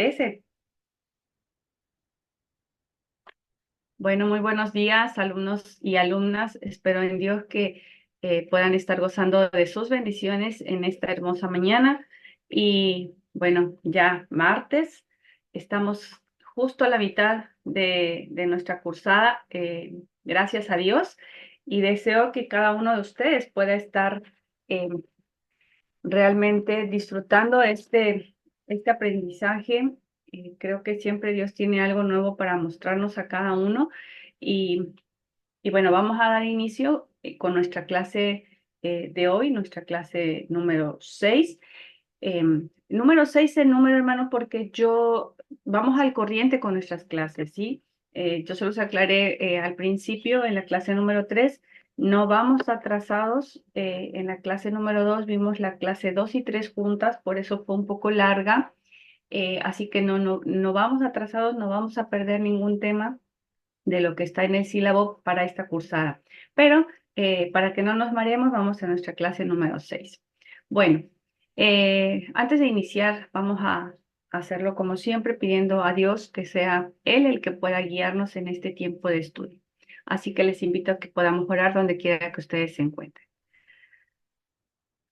parece? Bueno, muy buenos días, alumnos y alumnas. Espero en Dios que puedan estar gozando de sus bendiciones en esta hermosa mañana. Y bueno, ya martes, estamos justo a la mitad de nuestra cursada, gracias a Dios, y deseo que cada uno de ustedes pueda estar eh, realmente disfrutando este aprendizaje. Creo que siempre Dios tiene algo nuevo para mostrarnos a cada uno. Y, y bueno, vamos a dar inicio con nuestra clase de hoy, nuestra clase número 6. Número 6 el número, hermano, porque vamos al corriente con nuestras clases, ¿sí? Yo se los aclaré al principio en la clase número 3. No vamos atrasados. En la clase número 2 vimos la clase 2 y 3 juntas, por eso fue un poco larga. Así que no vamos atrasados, no vamos a perder ningún tema de lo que está en el sílabo para esta cursada. Pero para que no nos mareemos, vamos a nuestra clase número 6. Bueno, antes de iniciar, vamos a hacerlo como siempre, pidiendo a Dios que sea Él el que pueda guiarnos en este tiempo de estudio. Así que les invito a que podamos orar donde quiera que ustedes se encuentren.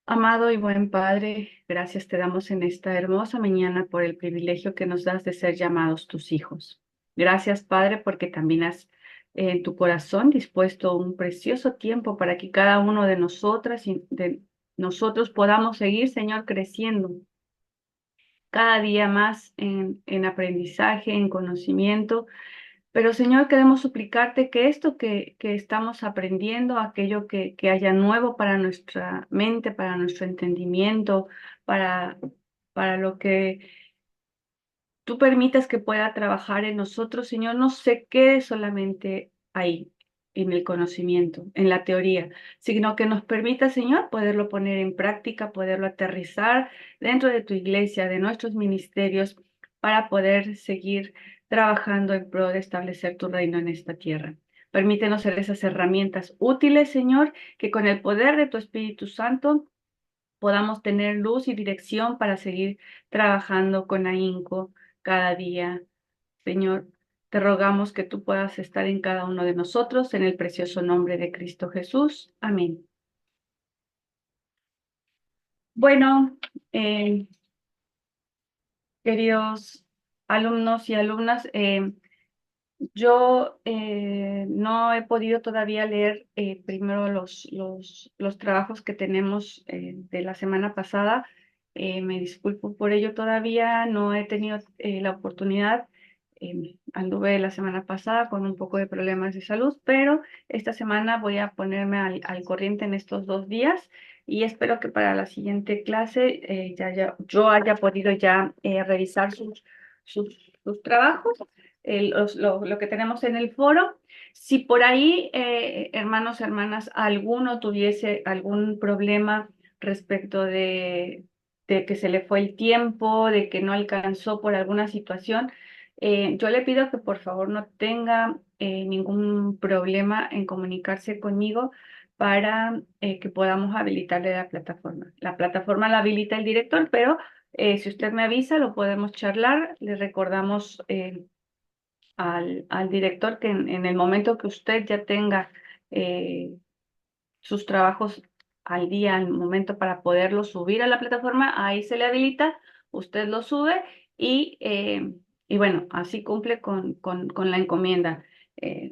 Amado y buen Padre, gracias te damos en esta hermosa mañana por el privilegio que nos das de ser llamados tus hijos. Gracias, Padre, porque también has en tu corazón dispuesto un precioso tiempo para que cada uno de nosotras y de nosotros podamos seguir, Señor, creciendo cada día más en aprendizaje, en conocimiento. Pero Señor, queremos suplicarte que esto que estamos aprendiendo, aquello que haya nuevo para nuestra mente, para nuestro entendimiento, para, para lo que tú permitas que pueda trabajar en nosotros, Señor, no se quede solamente ahí, en el conocimiento, en la teoría, sino que nos permita, Señor, poderlo poner en práctica, poderlo aterrizar dentro de tu iglesia, de nuestros ministerios, para poder seguir trabajando en pro de establecer tu reino en esta tierra. Permítenos ser esas herramientas útiles, Señor, que con el poder de tu Espíritu Santo podamos tener luz y dirección para seguir trabajando con ahínco cada día. Señor, te rogamos que tú puedas estar en cada uno de nosotros, en el precioso nombre de Cristo Jesús. Amén. Bueno, eh, queridos alumnos y alumnas, yo no he podido todavía leer primero los trabajos que tenemos de la semana pasada. Me disculpo por ello todavía, no he tenido la oportunidad. Anduve la semana pasada con un poco de problemas de salud, pero esta semana voy a ponerme al corriente en estos 2 días y espero que para la siguiente clase yo haya podido ya revisar sus trabajos, lo que tenemos en el foro. Si por ahí, hermanos, hermanas, alguno tuviese algún problema respecto de que se le fue el tiempo, de que no alcanzó por alguna situación, yo le pido que por favor no tenga ningún problema en comunicarse conmigo para que podamos habilitarle la plataforma. La plataforma la habilita el director, pero si usted me avisa, lo podemos charlar. Le recordamos al director que en el momento que usted ya tenga eh, sus trabajos al día, al momento para poderlos subir a la plataforma, ahí se le habilita, usted lo sube y bueno, así cumple con la encomienda. Eh,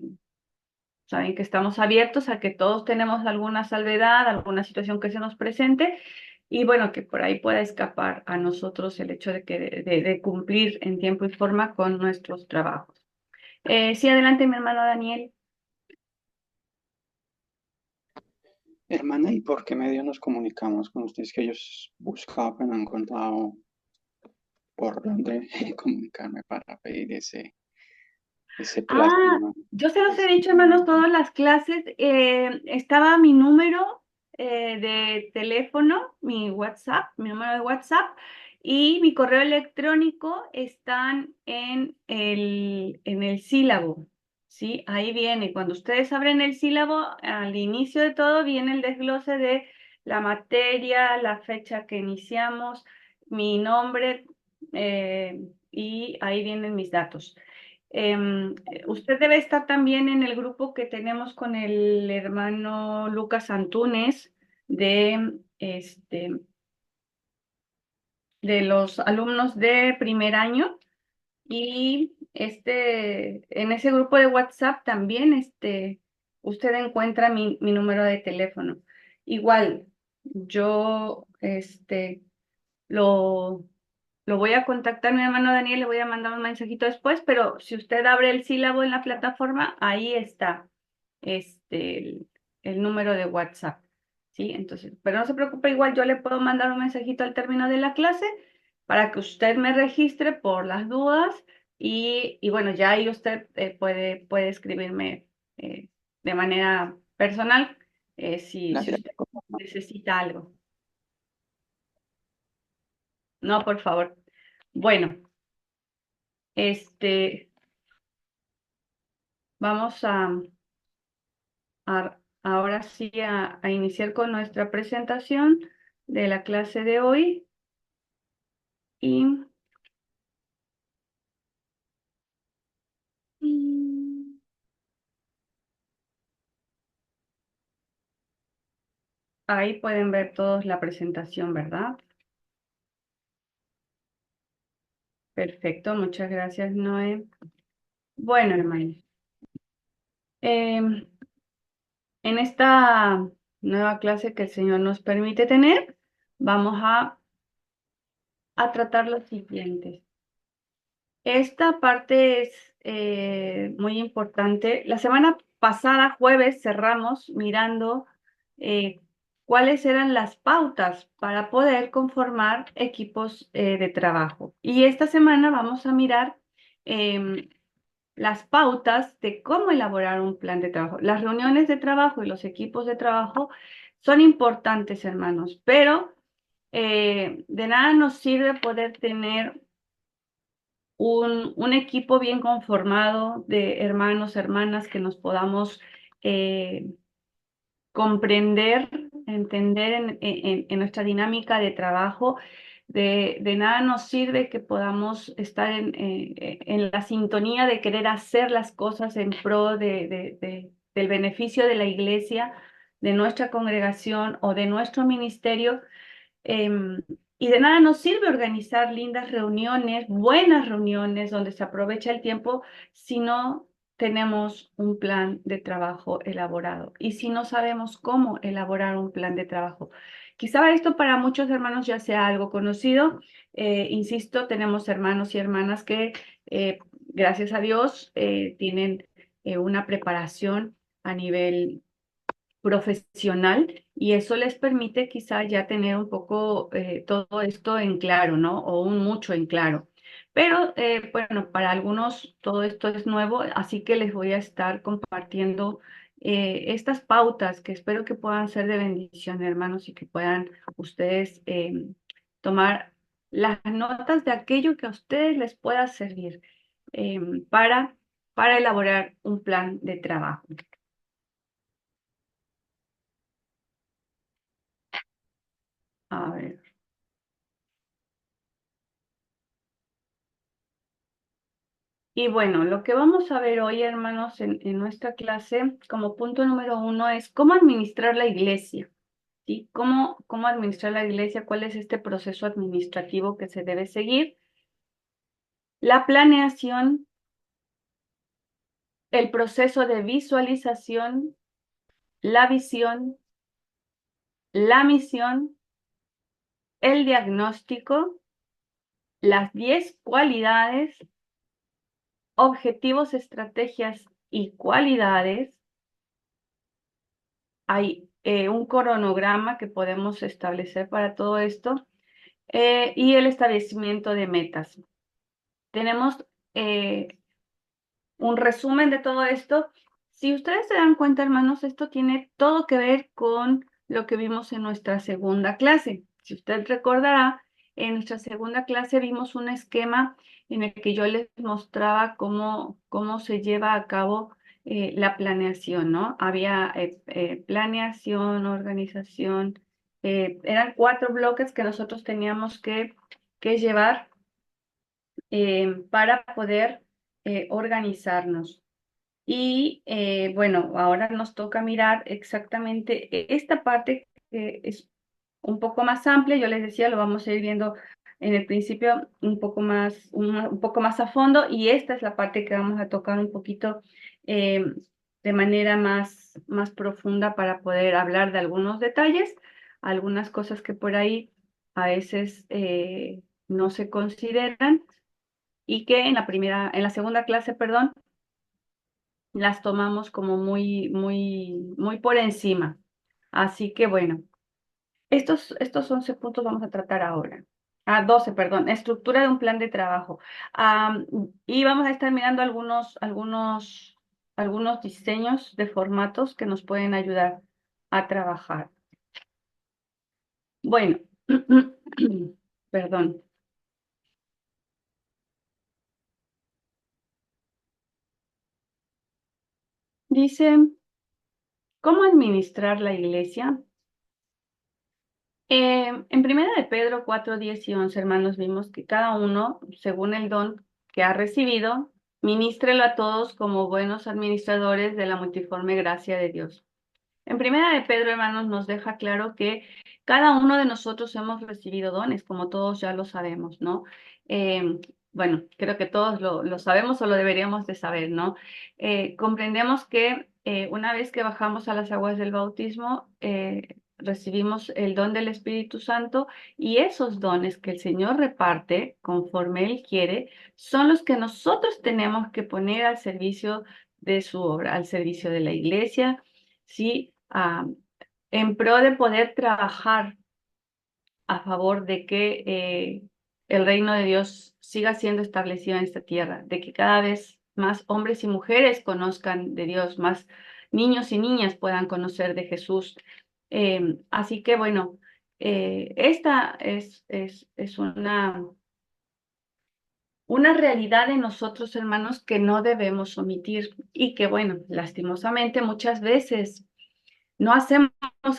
Saben que estamos abiertos a que todos tenemos alguna salvedad, alguna situación que se nos presente y bueno, que por ahí pueda escapar a nosotros el hecho de cumplir en tiempo y forma con nuestros trabajos. Sí, adelante, mi hermano Daniel. Hermana, ¿y por qué medio nos comunicamos con ustedes? Que ellos buscaban, pero no han encontrado por dónde comunicarme para pedir ese Ah, plasma. yo se los he Ese- dicho, hermanos, todas las clases. Estaba mi número de teléfono, mi WhatsApp, mi número de WhatsApp y mi correo electrónico están en el sílabo, ¿sí? Ahí viene. Cuando ustedes abren el sílabo, al inicio de todo viene el desglose de la materia, la fecha que iniciamos, mi nombre. y ahí vienen mis datos. Usted debe estar también en el grupo que tenemos con el hermano Lucas Antunes de los alumnos de primer año. Y en ese grupo de WhatsApp también usted encuentra mi número de teléfono. Igual, yo lo, lo voy a contactar, mi hermano Daniel, le voy a mandar un mensajito después, pero si usted abre el sílabo en la plataforma, ahí está este, el número de WhatsApp. ¿Sí? Entonces, pero no se preocupe, igual yo le puedo mandar un mensajito al término de la clase para que usted me registre por las dudas y bueno, ya ahí usted puede escribirme de manera personal si Gracias. usted necesita algo. No, por favor. Bueno, este, vamos ahora sí a iniciar con nuestra presentación de la clase de hoy y mm, ahí pueden ver todos la presentación, ¿verdad? Perfecto, muchas gracias, Noé. Bueno, hermanos, em, en esta nueva clase que el Señor nos permite tener, vamos a tratar lo siguiente. Esta parte es muy importante. La semana pasada, jueves, cerramos mirando eh, cuáles eran las pautas para poder conformar equipos de trabajo. Y esta semana vamos a mirar em, las pautas de cómo elaborar un plan de trabajo. Las reuniones de trabajo y los equipos de trabajo son importantes, hermanos, pero de nada nos sirve poder tener un equipo bien conformado de hermanos, hermanas que nos podamos eh, comprender, entender en nuestra dinámica de trabajo. De nada nos sirve que podamos estar en la sintonía de querer hacer las cosas en pro del beneficio de la iglesia, de nuestra congregación o de nuestro ministerio. Em, y de nada nos sirve organizar lindas reuniones, buenas reuniones donde se aprovecha el tiempo si no tenemos un plan de trabajo elaborado y si no sabemos cómo elaborar un plan de trabajo. Quizá esto para muchos hermanos ya sea algo conocido. Insisto, tenemos hermanos y hermanas que, gracias a Dios, tienen una preparación a nivel profesional y eso les permite quizá ya tener un poco todo esto en claro, ¿no? O un mucho en claro. Pero bueno, para algunos todo esto es nuevo, así que les voy a estar compartiendo estas pautas que espero que puedan ser de bendición, hermanos, y que puedan ustedes tomar las notas de aquello que a ustedes les pueda servir eh, para, para elaborar un plan de trabajo. A ver. Y bueno, lo que vamos a ver hoy, hermanos, en nuestra clase, como punto número uno, es cómo administrar la iglesia, ¿sí? Cómo administrar la iglesia, cuál es este proceso administrativo que se debe seguir, la planeación, el proceso de visualización, la visión, la misión, el diagnóstico, las 10 cualidades, objetivos, estrategias y cualidades. Hay un cronograma que podemos establecer para todo esto y el establecimiento de metas. Tenemos un resumen de todo esto. Si ustedes se dan cuenta, hermanos, esto tiene todo que ver con lo que vimos en nuestra segunda clase. Si usted recordará, en nuestra segunda clase vimos un esquema en el que yo les mostraba cómo se lleva a cabo la planeación, ¿no? Había planeación, organización, eran 4 bloques que nosotros teníamos que llevar para poder organizarnos. Y bueno, ahora nos toca mirar exactamente esta parte que es un poco más amplia. Yo les decía, lo vamos a ir viendo en el principio un poco más a fondo, y esta es la parte que vamos a tocar un poquito eh, de manera más profunda para poder hablar de algunos detalles, algunas cosas que por ahí a veces no se consideran y que en la segunda clase, perdón, las tomamos como muy por encima. Así que bueno, estos 11 puntos vamos a tratar ahora. 12, perdón, estructura de un plan de trabajo. Y vamos a estar mirando algunos diseños de formatos que nos pueden ayudar a trabajar. Bueno, perdón. Dice, ¿cómo administrar la iglesia? En primera de Pedro 4, 10 y 11, hermanos, vimos que cada uno, según el don que ha recibido, ministrelo a todos como buenos administradores de la multiforme gracia de Dios. En primera de Pedro, hermanos, nos deja claro que cada uno de nosotros hemos recibido dones, como todos ya lo sabemos, ¿no? Eh, bueno, creo que todos lo sabemos o lo deberíamos de saber, ¿no? Comprendemos que una vez que bajamos a las aguas del bautismo, recibimos el don del Espíritu Santo, y esos dones que el Señor reparte conforme Él quiere son los que nosotros tenemos que poner al servicio de su obra, al servicio de la iglesia, ¿sí? En pro de poder trabajar a favor de que el reino de Dios siga siendo establecido en esta tierra, de que cada vez más hombres y mujeres conozcan de Dios, más niños y niñas puedan conocer de Jesús. Así que bueno, esta es una realidad de nosotros, hermanos, que no debemos omitir, y que bueno, lastimosamente muchas veces no hacemos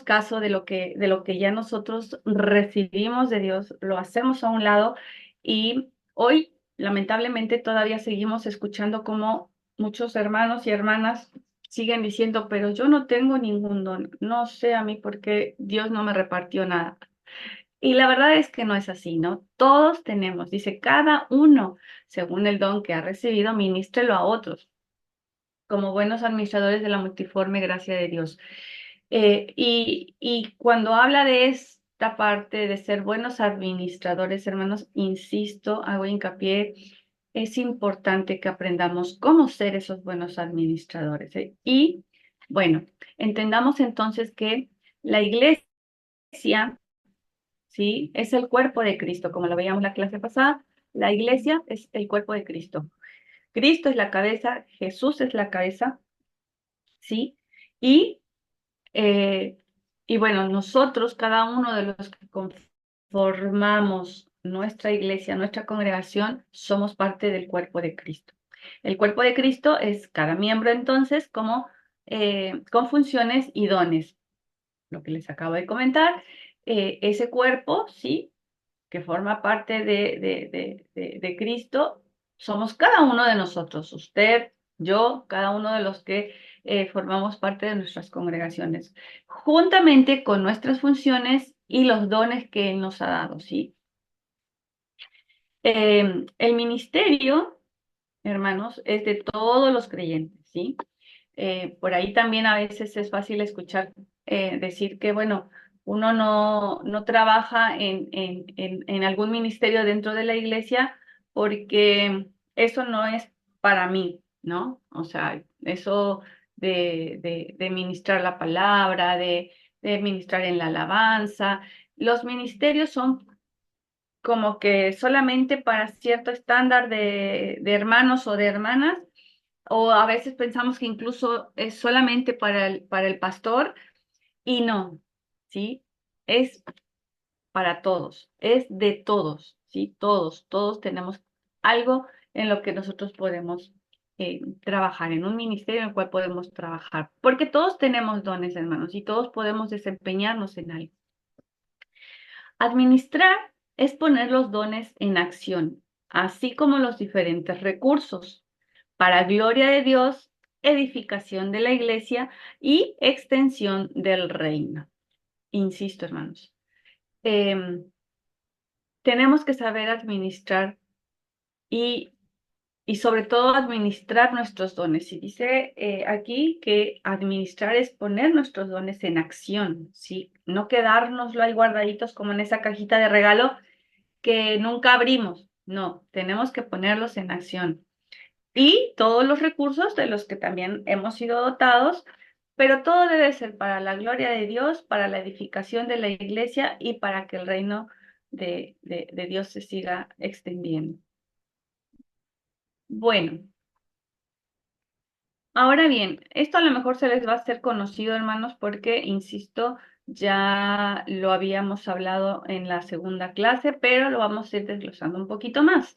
caso de lo que ya nosotros recibimos de Dios, lo hacemos a un lado, y hoy lamentablemente todavía seguimos escuchando como muchos hermanos y hermanas siguen diciendo, pero yo no tengo ningún don, no sé a mí por qué Dios no me repartió nada. Y la verdad es que no es así, ¿no? Todos tenemos, dice, cada uno, según el don que ha recibido, ministrelo a otros, como buenos administradores de la multiforme gracia de Dios. Y cuando habla de esta parte de ser buenos administradores, hermanos, insisto, hago hincapié, es importante que aprendamos cómo ser esos buenos administradores, ¿eh? Y bueno, entendamos entonces que la iglesia, ¿sí? Es el cuerpo de Cristo, como lo veíamos la clase pasada. La iglesia es el cuerpo de Cristo. Cristo es la cabeza, Jesús es la cabeza, ¿sí? Y Eh, y bueno, nosotros, cada uno de los que conformamos nuestra iglesia, nuestra congregación, somos parte del cuerpo de Cristo. El cuerpo de Cristo es cada miembro entonces como con funciones y dones. Lo que les acabo de comentar, ese cuerpo, sí, que forma parte de Cristo, somos cada uno de nosotros, usted, yo, cada uno de los que formamos parte de nuestras congregaciones, juntamente con nuestras funciones y los dones que Él nos ha dado, ¿sí? El ministerio, hermanos, es de todos los creyentes, ¿sí? Por ahí también a veces es fácil escuchar decir que, bueno, uno no trabaja en algún ministerio dentro de la iglesia porque eso no es para mí, ¿no? O sea, eso de ministrar la palabra, de ministrar en la alabanza, los ministerios son como que solamente para cierto estándar de hermanos o de hermanas, o a veces pensamos que incluso es solamente para el pastor, y no, ¿sí? Es para todos, es de todos, ¿sí? Todos tenemos algo en lo que nosotros podemos trabajar, en un ministerio en el cual podemos trabajar, porque todos tenemos dones, hermanos, y todos podemos desempeñarnos en algo. Administrar es poner los dones en acción. así como los diferentes recursos, para gloria de Dios, edificación de la iglesia y extensión del reino. Insisto, hermanos, em, tenemos que saber administrar y, y sobre todo administrar nuestros dones. Y dice aquí que administrar es poner nuestros dones en acción, ¿sí? No quedárnoslo ahí guardaditos como en esa cajita de regalo que nunca abrimos. No, tenemos que ponerlos en acción. Y todos los recursos de los que también hemos sido dotados, pero todo debe ser para la gloria de Dios, para la edificación de la iglesia y para que el reino de Dios se siga extendiendo. Bueno, ahora bien, esto a lo mejor se les va a hacer conocido, hermanos, porque, insisto, ya lo habíamos hablado en la segunda clase, pero lo vamos a ir desglosando un poquito más.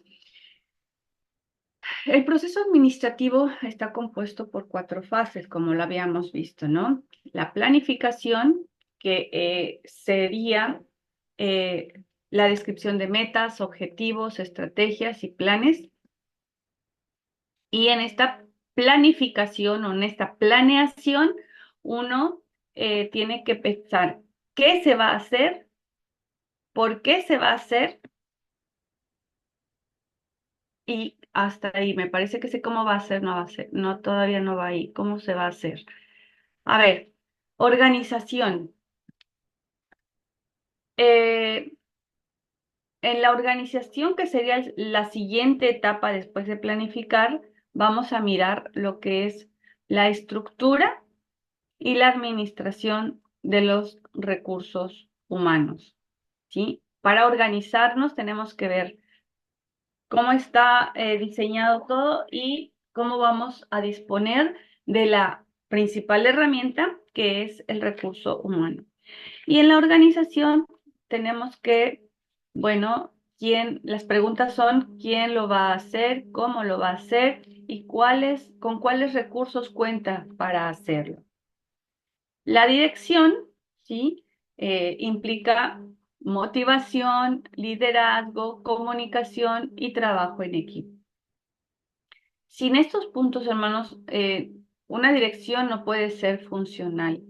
El proceso administrativo está compuesto por 4 fases, como lo habíamos visto, ¿no? La planificación, que sería la descripción de metas, objetivos, estrategias y planes. Y en esta planificación o en esta planeación, uno tiene que pensar qué se va a hacer, por qué se va a hacer y hasta ahí. Me parece que sé cómo va a ser, no va a ser, no, todavía no va ahí, cómo se va a hacer. A ver, organización. Eh, en la organización, que sería la siguiente etapa después de planificar, vamos a mirar lo que es la estructura y la administración de los recursos humanos, ¿sí? Para organizarnos tenemos que ver cómo está diseñado todo y cómo vamos a disponer de la principal herramienta, que es el recurso humano. Y en la organización tenemos que, bueno, las preguntas son quién lo va a hacer, cómo lo va a hacer y con cuáles recursos cuenta para hacerlo. La dirección, ¿sí? Implica motivación, liderazgo, comunicación y trabajo en equipo. Sin estos puntos, hermanos, una dirección no puede ser funcional,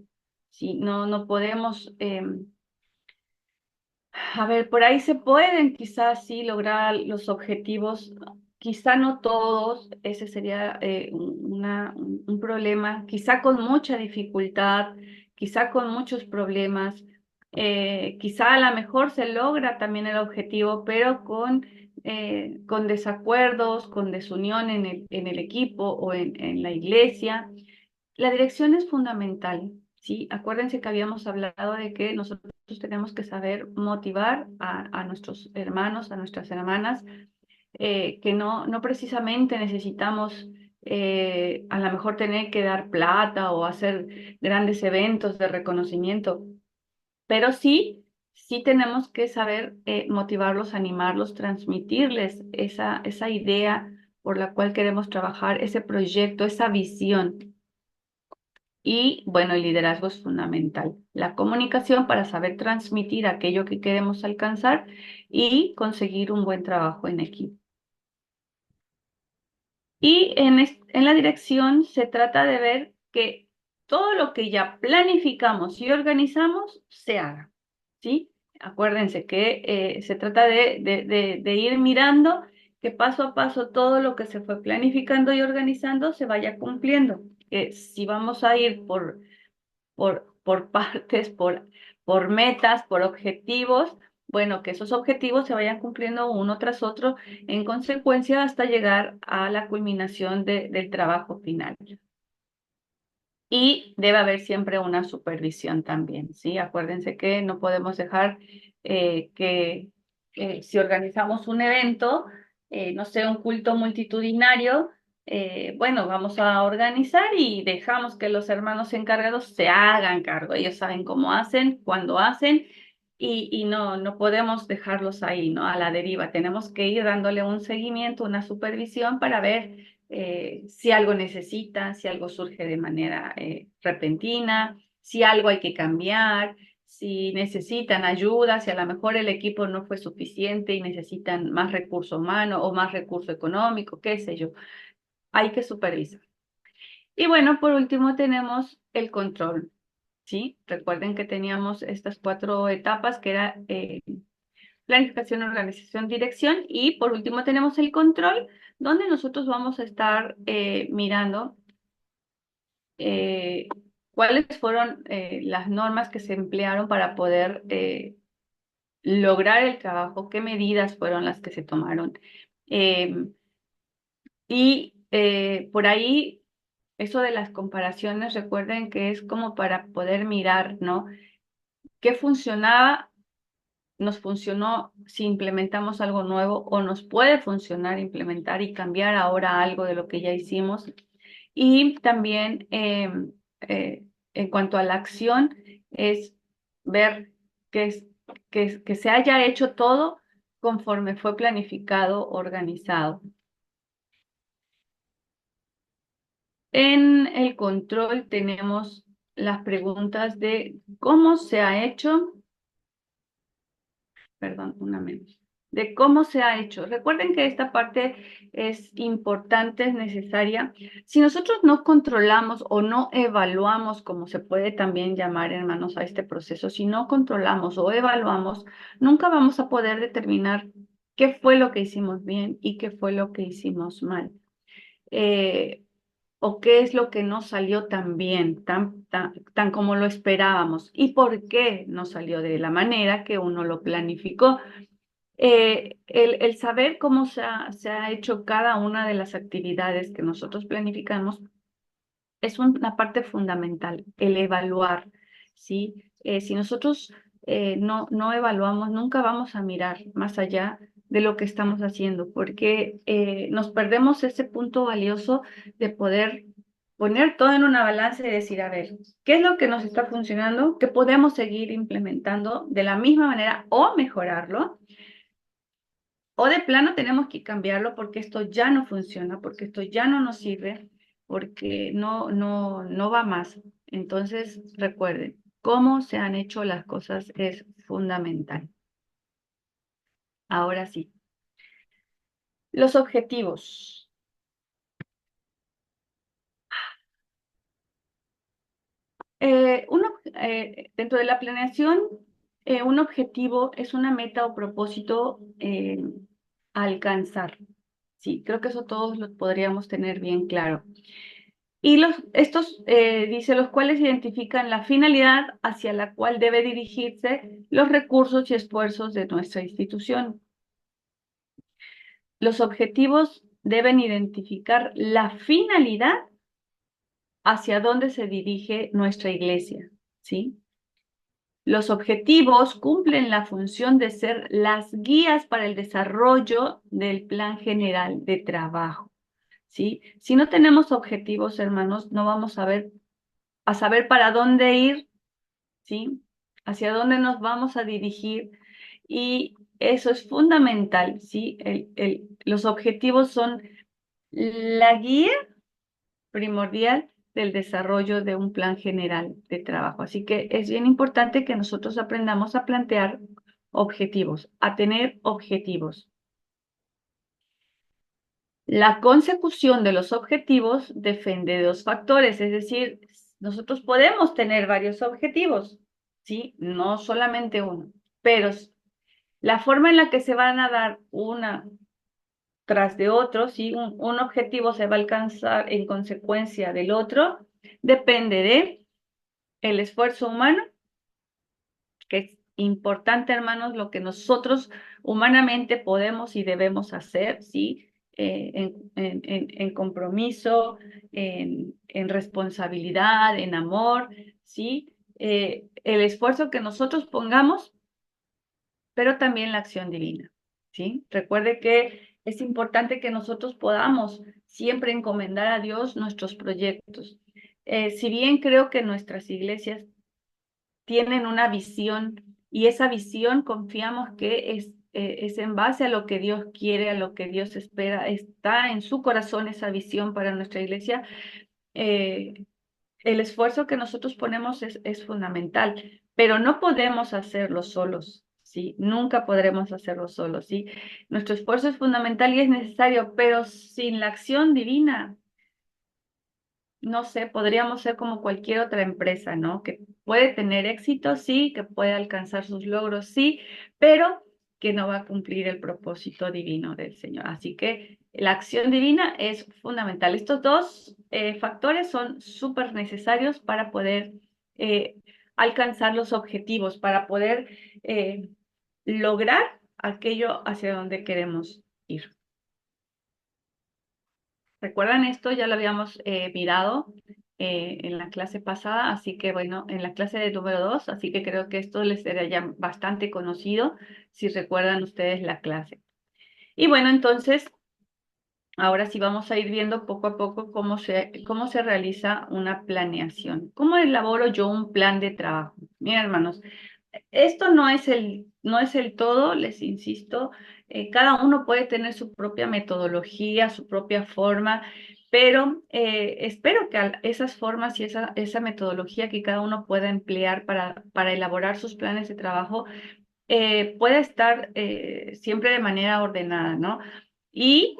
¿sí? No podemos, a ver, por ahí se pueden quizás sí lograr los objetivos, quizá no todos, ese sería un problema, quizá con mucha dificultad, quizá con muchos problemas, quizá a lo mejor se logra también el objetivo, pero con desacuerdos, con desunión en el equipo o en la iglesia. La dirección es fundamental, ¿sí? Acuérdense que habíamos hablado de que nosotros tenemos que saber motivar a nuestros hermanos, a nuestras hermanas, que no precisamente necesitamos a lo mejor tener que dar plata o hacer grandes eventos de reconocimiento, pero sí tenemos que saber motivarlos, animarlos, transmitirles esa idea por la cual queremos trabajar, ese proyecto, esa visión. Y bueno, el liderazgo es fundamental. La comunicación para saber transmitir aquello que queremos alcanzar y conseguir un buen trabajo en equipo. Y en la dirección se trata de ver que todo lo que ya planificamos y organizamos se haga, ¿sí? Acuérdense que se trata de ir mirando que paso a paso todo lo que se fue planificando y organizando se vaya cumpliendo. Que si vamos a ir por partes, por metas, por objetivos, bueno, que esos objetivos se vayan cumpliendo uno tras otro en consecuencia hasta llegar a la culminación del trabajo final. Y debe haber siempre una supervisión también, ¿sí? Acuérdense que no podemos dejar que si organizamos un evento, no sé, un culto multitudinario, bueno, vamos a organizar y dejamos que los hermanos encargados se hagan cargo. Ellos saben cómo hacen, cuándo hacen, y no podemos dejarlos ahí, ¿no? A la deriva. Tenemos que ir dándole un seguimiento, una supervisión para ver si algo necesita, si algo surge de manera repentina, si algo hay que cambiar, si necesitan ayuda, si a lo mejor el equipo no fue suficiente y necesitan más recurso humano o más recurso económico, qué sé yo. Hay que supervisar. Y bueno, por último tenemos el control, ¿sí? Recuerden que teníamos estas 4 etapas que era planificación, organización, dirección y por último tenemos el control, donde nosotros vamos a estar mirando eh, cuáles fueron las normas que se emplearon para poder lograr el trabajo, qué medidas fueron las que se tomaron. Por ahí, eso de las comparaciones, recuerden que es como para poder mirar, ¿no? ¿Qué funcionaba? ¿Nos funcionó si implementamos algo nuevo o nos puede funcionar implementar y cambiar ahora algo de lo que ya hicimos? Y también eh, en cuanto a la acción, es ver que se haya hecho todo conforme fue planificado, organizado. En el control tenemos las preguntas de cómo se ha hecho, perdón, una menos, de cómo se ha hecho. Recuerden que esta parte es importante, es necesaria. Si nosotros no controlamos o no evaluamos, como se puede también llamar, hermanos, a este proceso, si no controlamos o evaluamos, nunca vamos a poder determinar qué fue lo que hicimos bien y qué fue lo que hicimos mal. O qué es lo que no salió tan bien, tan como lo esperábamos y por qué no salió de la manera que uno lo planificó. El saber cómo se ha hecho cada una de las actividades que nosotros planificamos es una parte fundamental, el evaluar, ¿sí? Si nosotros no evaluamos, nunca vamos a mirar más allá de lo que estamos haciendo, porque nos perdemos ese punto valioso de poder poner todo en una balanza y decir, a ver, ¿qué es lo que nos está funcionando? ¿Qué podemos seguir implementando de la misma manera o mejorarlo? O de plano tenemos que cambiarlo porque esto ya no funciona, porque esto ya no nos sirve, porque no va más. Entonces, recuerden, cómo se han hecho las cosas es fundamental. Ahora sí, los objetivos. Dentro de la planeación, un objetivo es una meta o propósito a alcanzar. Sí, creo que eso todos lo podríamos tener bien claro. Y dice, los cuales identifican la finalidad hacia la cual debe dirigirse los recursos y esfuerzos de nuestra institución. Los objetivos deben identificar la finalidad hacia dónde se dirige nuestra iglesia, ¿sí? Los objetivos cumplen la función de ser las guías para el desarrollo del plan general de trabajo, ¿sí? Si no tenemos objetivos, hermanos, no vamos a saber para dónde ir, ¿sí? Hacia dónde nos vamos a dirigir y eso es fundamental, ¿sí? Los objetivos son la guía primordial del desarrollo de un plan general de trabajo. Así que es bien importante que nosotros aprendamos a plantear objetivos, a tener objetivos. La consecución de los objetivos depende de 2 factores, es decir, nosotros podemos tener varios objetivos, ¿sí? No solamente uno, pero la forma en la que se van a dar una tras de otro, ¿sí? Un objetivo se va a alcanzar en consecuencia del otro, depende de el esfuerzo humano, que es importante, hermanos, lo que nosotros humanamente podemos y debemos hacer, ¿sí? En compromiso, en responsabilidad, en amor, ¿sí? El esfuerzo que nosotros pongamos, pero también la acción divina, ¿sí? Recuerde que es importante que nosotros podamos siempre encomendar a Dios nuestros proyectos. Si bien creo que nuestras iglesias tienen una visión y esa visión confiamos que es en base a lo que Dios quiere, a lo que Dios espera, está en su corazón esa visión para nuestra iglesia. El esfuerzo que nosotros ponemos es fundamental, pero no podemos hacerlo solos, ¿sí? Nunca podremos hacerlo solos, ¿sí? Nuestro esfuerzo es fundamental y es necesario, pero sin la acción divina, no sé, podríamos ser como cualquier otra empresa, ¿no? Que puede tener éxito, sí, que puede alcanzar sus logros, sí, pero que no va a cumplir el propósito divino del Señor. Así que la acción divina es fundamental. Estos dos factores son súper necesarios para poder eh, alcanzar los objetivos, para poder eh, lograr aquello hacia donde queremos ir. ¿Recuerdan esto? Ya lo habíamos mirado en la clase pasada, así que bueno, en la clase de número 2, así que creo que esto les será ya bastante conocido si recuerdan ustedes la clase. Y bueno, entonces, ahora sí vamos a ir viendo poco a poco cómo se realiza una planeación. ¿Cómo elaboro yo un plan de trabajo? Miren, hermanos, esto no es el todo, les insisto. Cada uno puede tener su propia metodología, su propia forma, pero espero que esas formas y esa metodología que cada uno pueda emplear para elaborar sus planes de trabajo pueda estar siempre de manera ordenada, ¿no? Y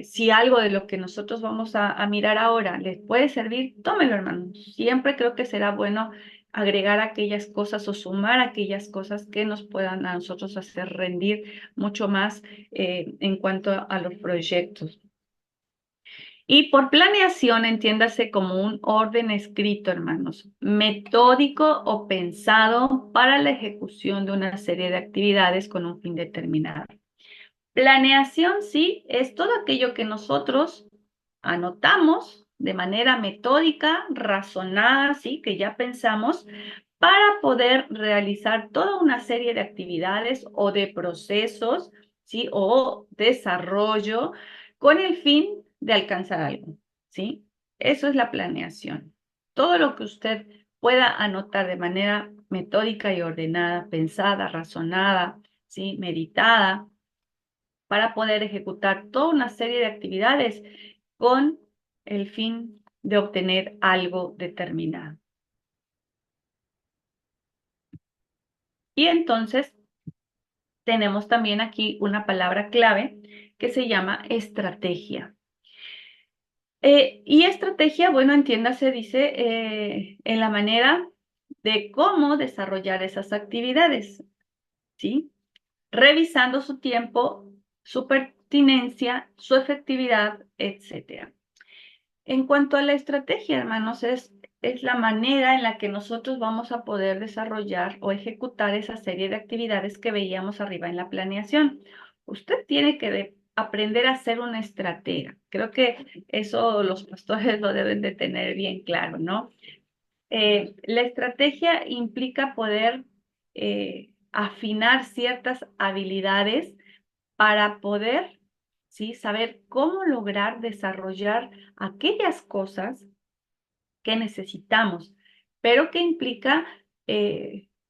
si algo de lo que nosotros vamos a mirar ahora les puede servir, tómelo, hermano. Siempre creo que será bueno agregar aquellas cosas o sumar aquellas cosas que nos puedan a nosotros hacer rendir mucho más en cuanto a los proyectos. Y por planeación, entiéndase como un orden escrito, hermanos, metódico o pensado para la ejecución de una serie de actividades con un fin determinado. Planeación, sí, es todo aquello que nosotros anotamos de manera metódica, razonada, sí, que ya pensamos, para poder realizar toda una serie de actividades o de procesos, sí, o desarrollo con el fin de alcanzar algo, sí. Eso es la planeación. Todo lo que usted pueda anotar de manera metódica y ordenada, pensada, razonada, sí, meditada, para poder ejecutar toda una serie de actividades con el fin de obtener algo determinado. Y entonces tenemos también aquí una palabra clave que se llama estrategia. Y estrategia, bueno, entiéndase, dice, en la manera de cómo desarrollar esas actividades, ¿sí? Revisando su tiempo, su pertinencia, su efectividad, etcétera. En cuanto a la estrategia, hermanos, es la manera en la que nosotros vamos a poder desarrollar o ejecutar esa serie de actividades que veíamos arriba en la planeación. Usted tiene que aprender a ser una estratega. Creo que eso los pastores lo deben de tener bien claro, ¿no? La estrategia implica poder afinar ciertas habilidades para poder, ¿sí? Saber cómo lograr desarrollar aquellas cosas que necesitamos, pero que implica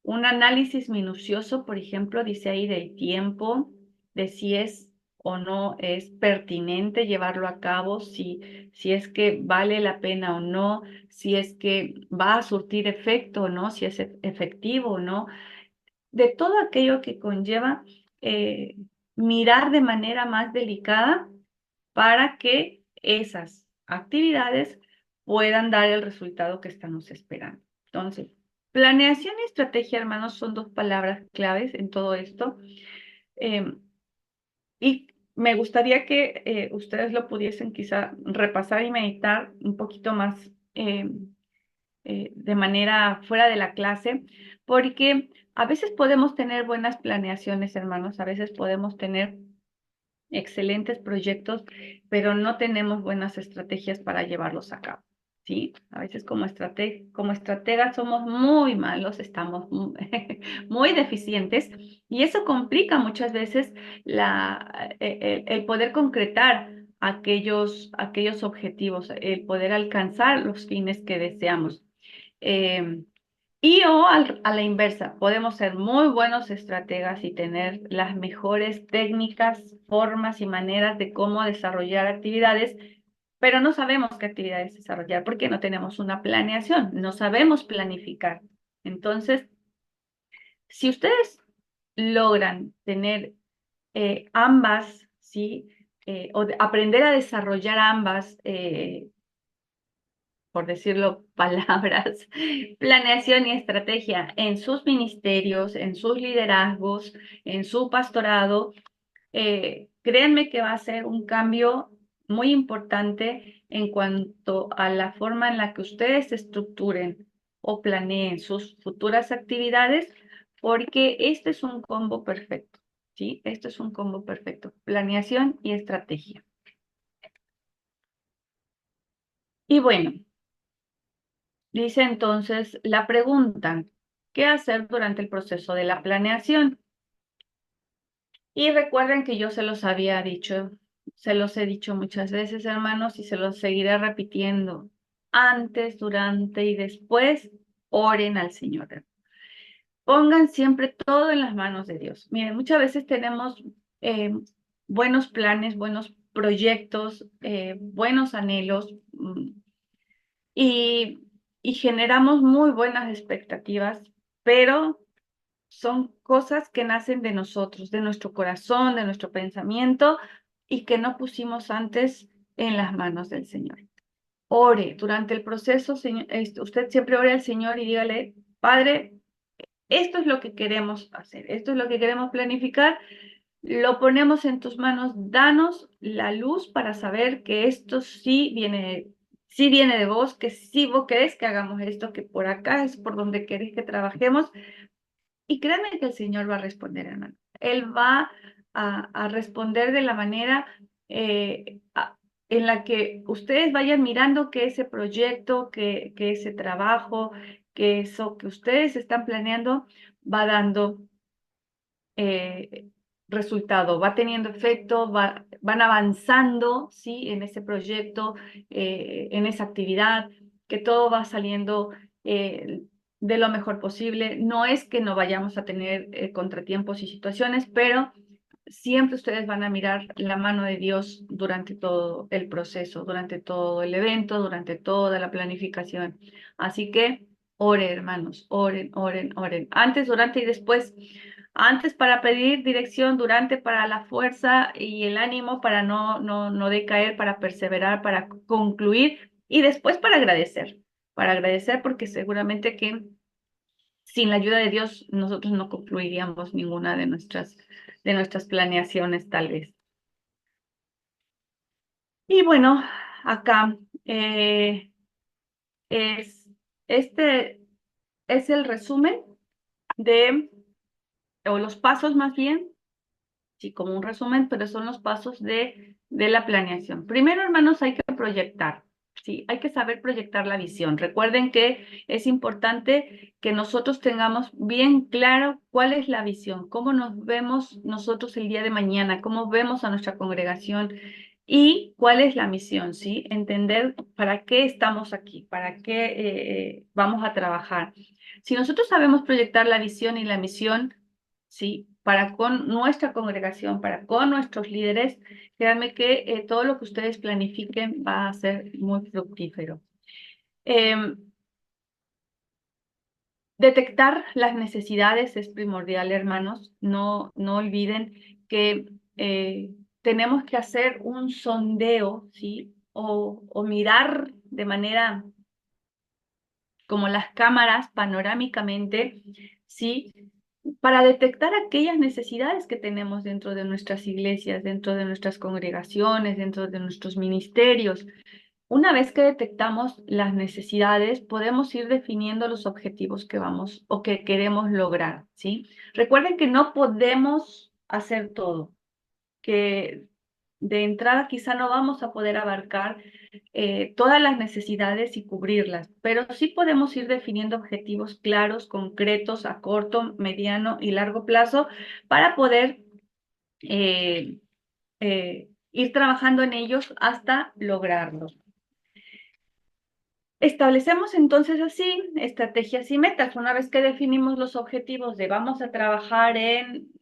un análisis minucioso, por ejemplo, dice ahí del tiempo, de si es o no es pertinente llevarlo a cabo, si es que vale la pena o no, si es que va a surtir efecto o no, si es efectivo o no, de todo aquello que conlleva eh, mirar de manera más delicada para que esas actividades puedan dar el resultado que estamos esperando. Entonces, planeación y estrategia, hermanos, son dos palabras claves en todo esto. Eh, y me gustaría que ustedes lo pudiesen quizá repasar y meditar un poquito más de manera fuera de la clase, porque a veces podemos tener buenas planeaciones, hermanos, a veces podemos tener excelentes proyectos, pero no tenemos buenas estrategias para llevarlos a cabo, ¿sí? A veces como estrategas somos muy malos, estamos muy deficientes y eso complica muchas veces el poder concretar aquellos objetivos, el poder alcanzar los fines que deseamos. Eh, a la inversa, podemos ser muy buenos estrategas y tener las mejores técnicas, formas y maneras de cómo desarrollar actividades, pero no sabemos qué actividades desarrollar porque no tenemos una planeación, no sabemos planificar. Entonces, Si ustedes logran tener ambas, ¿sí? Aprender a desarrollar ambas, por decirlo, palabras, planeación y estrategia en sus ministerios, en sus liderazgos, en su pastorado, créanme que va a ser un cambio muy importante en cuanto a la forma en la que ustedes estructuren o planeen sus futuras actividades, porque este es un combo perfecto, ¿sí? Esto es un combo perfecto, planeación y estrategia. Y bueno, dice entonces la pregunta, ¿qué hacer durante el proceso de la planeación? Y recuerden que yo se los había dicho, se los he dicho muchas veces, hermanos, y se los seguiré repitiendo. Antes, durante y después, oren al Señor. Pongan siempre todo en las manos de Dios. Miren, muchas veces tenemos eh, buenos planes, buenos proyectos, buenos anhelos, y, y generamos muy buenas expectativas, pero son cosas que nacen de nosotros, de nuestro corazón, de nuestro pensamiento y que no pusimos antes en las manos del Señor. Ore durante el proceso, señor, usted siempre ore al Señor y dígale, Padre, esto es lo que queremos hacer, esto es lo que queremos planificar, lo ponemos en tus manos, danos la luz para saber que esto sí viene de vos, que sí vos querés que hagamos esto, que por acá es por donde querés que trabajemos. Y créanme que el Señor va a responder, hermano. Él va a responder de la manera en la que ustedes vayan mirando que ese proyecto, que ese trabajo, que eso que ustedes están planeando va dando resultado, va teniendo efecto, van avanzando, ¿sí? En ese proyecto, en esa actividad, que todo va saliendo de lo mejor posible. No es que no vayamos a tener contratiempos y situaciones, pero siempre ustedes van a mirar la mano de Dios durante todo el proceso, durante todo el evento, durante toda la planificación. Así que oren, hermanos, oren, oren, oren. Antes, durante y después. Antes para pedir dirección, durante para la fuerza y el ánimo para no decaer, para perseverar, para concluir y después para agradecer porque seguramente que sin la ayuda de Dios nosotros no concluiríamos ninguna de nuestras planeaciones tal vez. Y bueno, acá es, este es el resumen de, o los pasos más bien, sí, como un resumen, pero son los pasos de la planeación. Primero, hermanos, hay que proyectar, sí, hay que saber proyectar la visión. Recuerden que es importante que nosotros tengamos bien claro cuál es la visión, cómo nos vemos nosotros el día de mañana, cómo vemos a nuestra congregación y cuál es la misión, ¿sí? Entender para qué estamos aquí, para qué vamos a trabajar. Si nosotros sabemos proyectar la visión y la misión, ¿sí? Para con nuestra congregación, para con nuestros líderes, créanme que todo lo que ustedes planifiquen va a ser muy fructífero. Detectar las necesidades es primordial, hermanos. No olviden que tenemos que hacer un sondeo, ¿sí? O mirar de manera como las cámaras panorámicamente, ¿sí? Para detectar aquellas necesidades que tenemos dentro de nuestras iglesias, dentro de nuestras congregaciones, dentro de nuestros ministerios. Una vez que detectamos las necesidades, podemos ir definiendo los objetivos que vamos o que queremos lograr, ¿sí? Recuerden que no podemos hacer todo, que de entrada quizá no vamos a poder abarcar todas las necesidades y cubrirlas, pero sí podemos ir definiendo objetivos claros, concretos, a corto, mediano y largo plazo para poder ir trabajando en ellos hasta lograrlos. Establecemos entonces así estrategias y metas. Una vez que definimos los objetivos de vamos a trabajar en,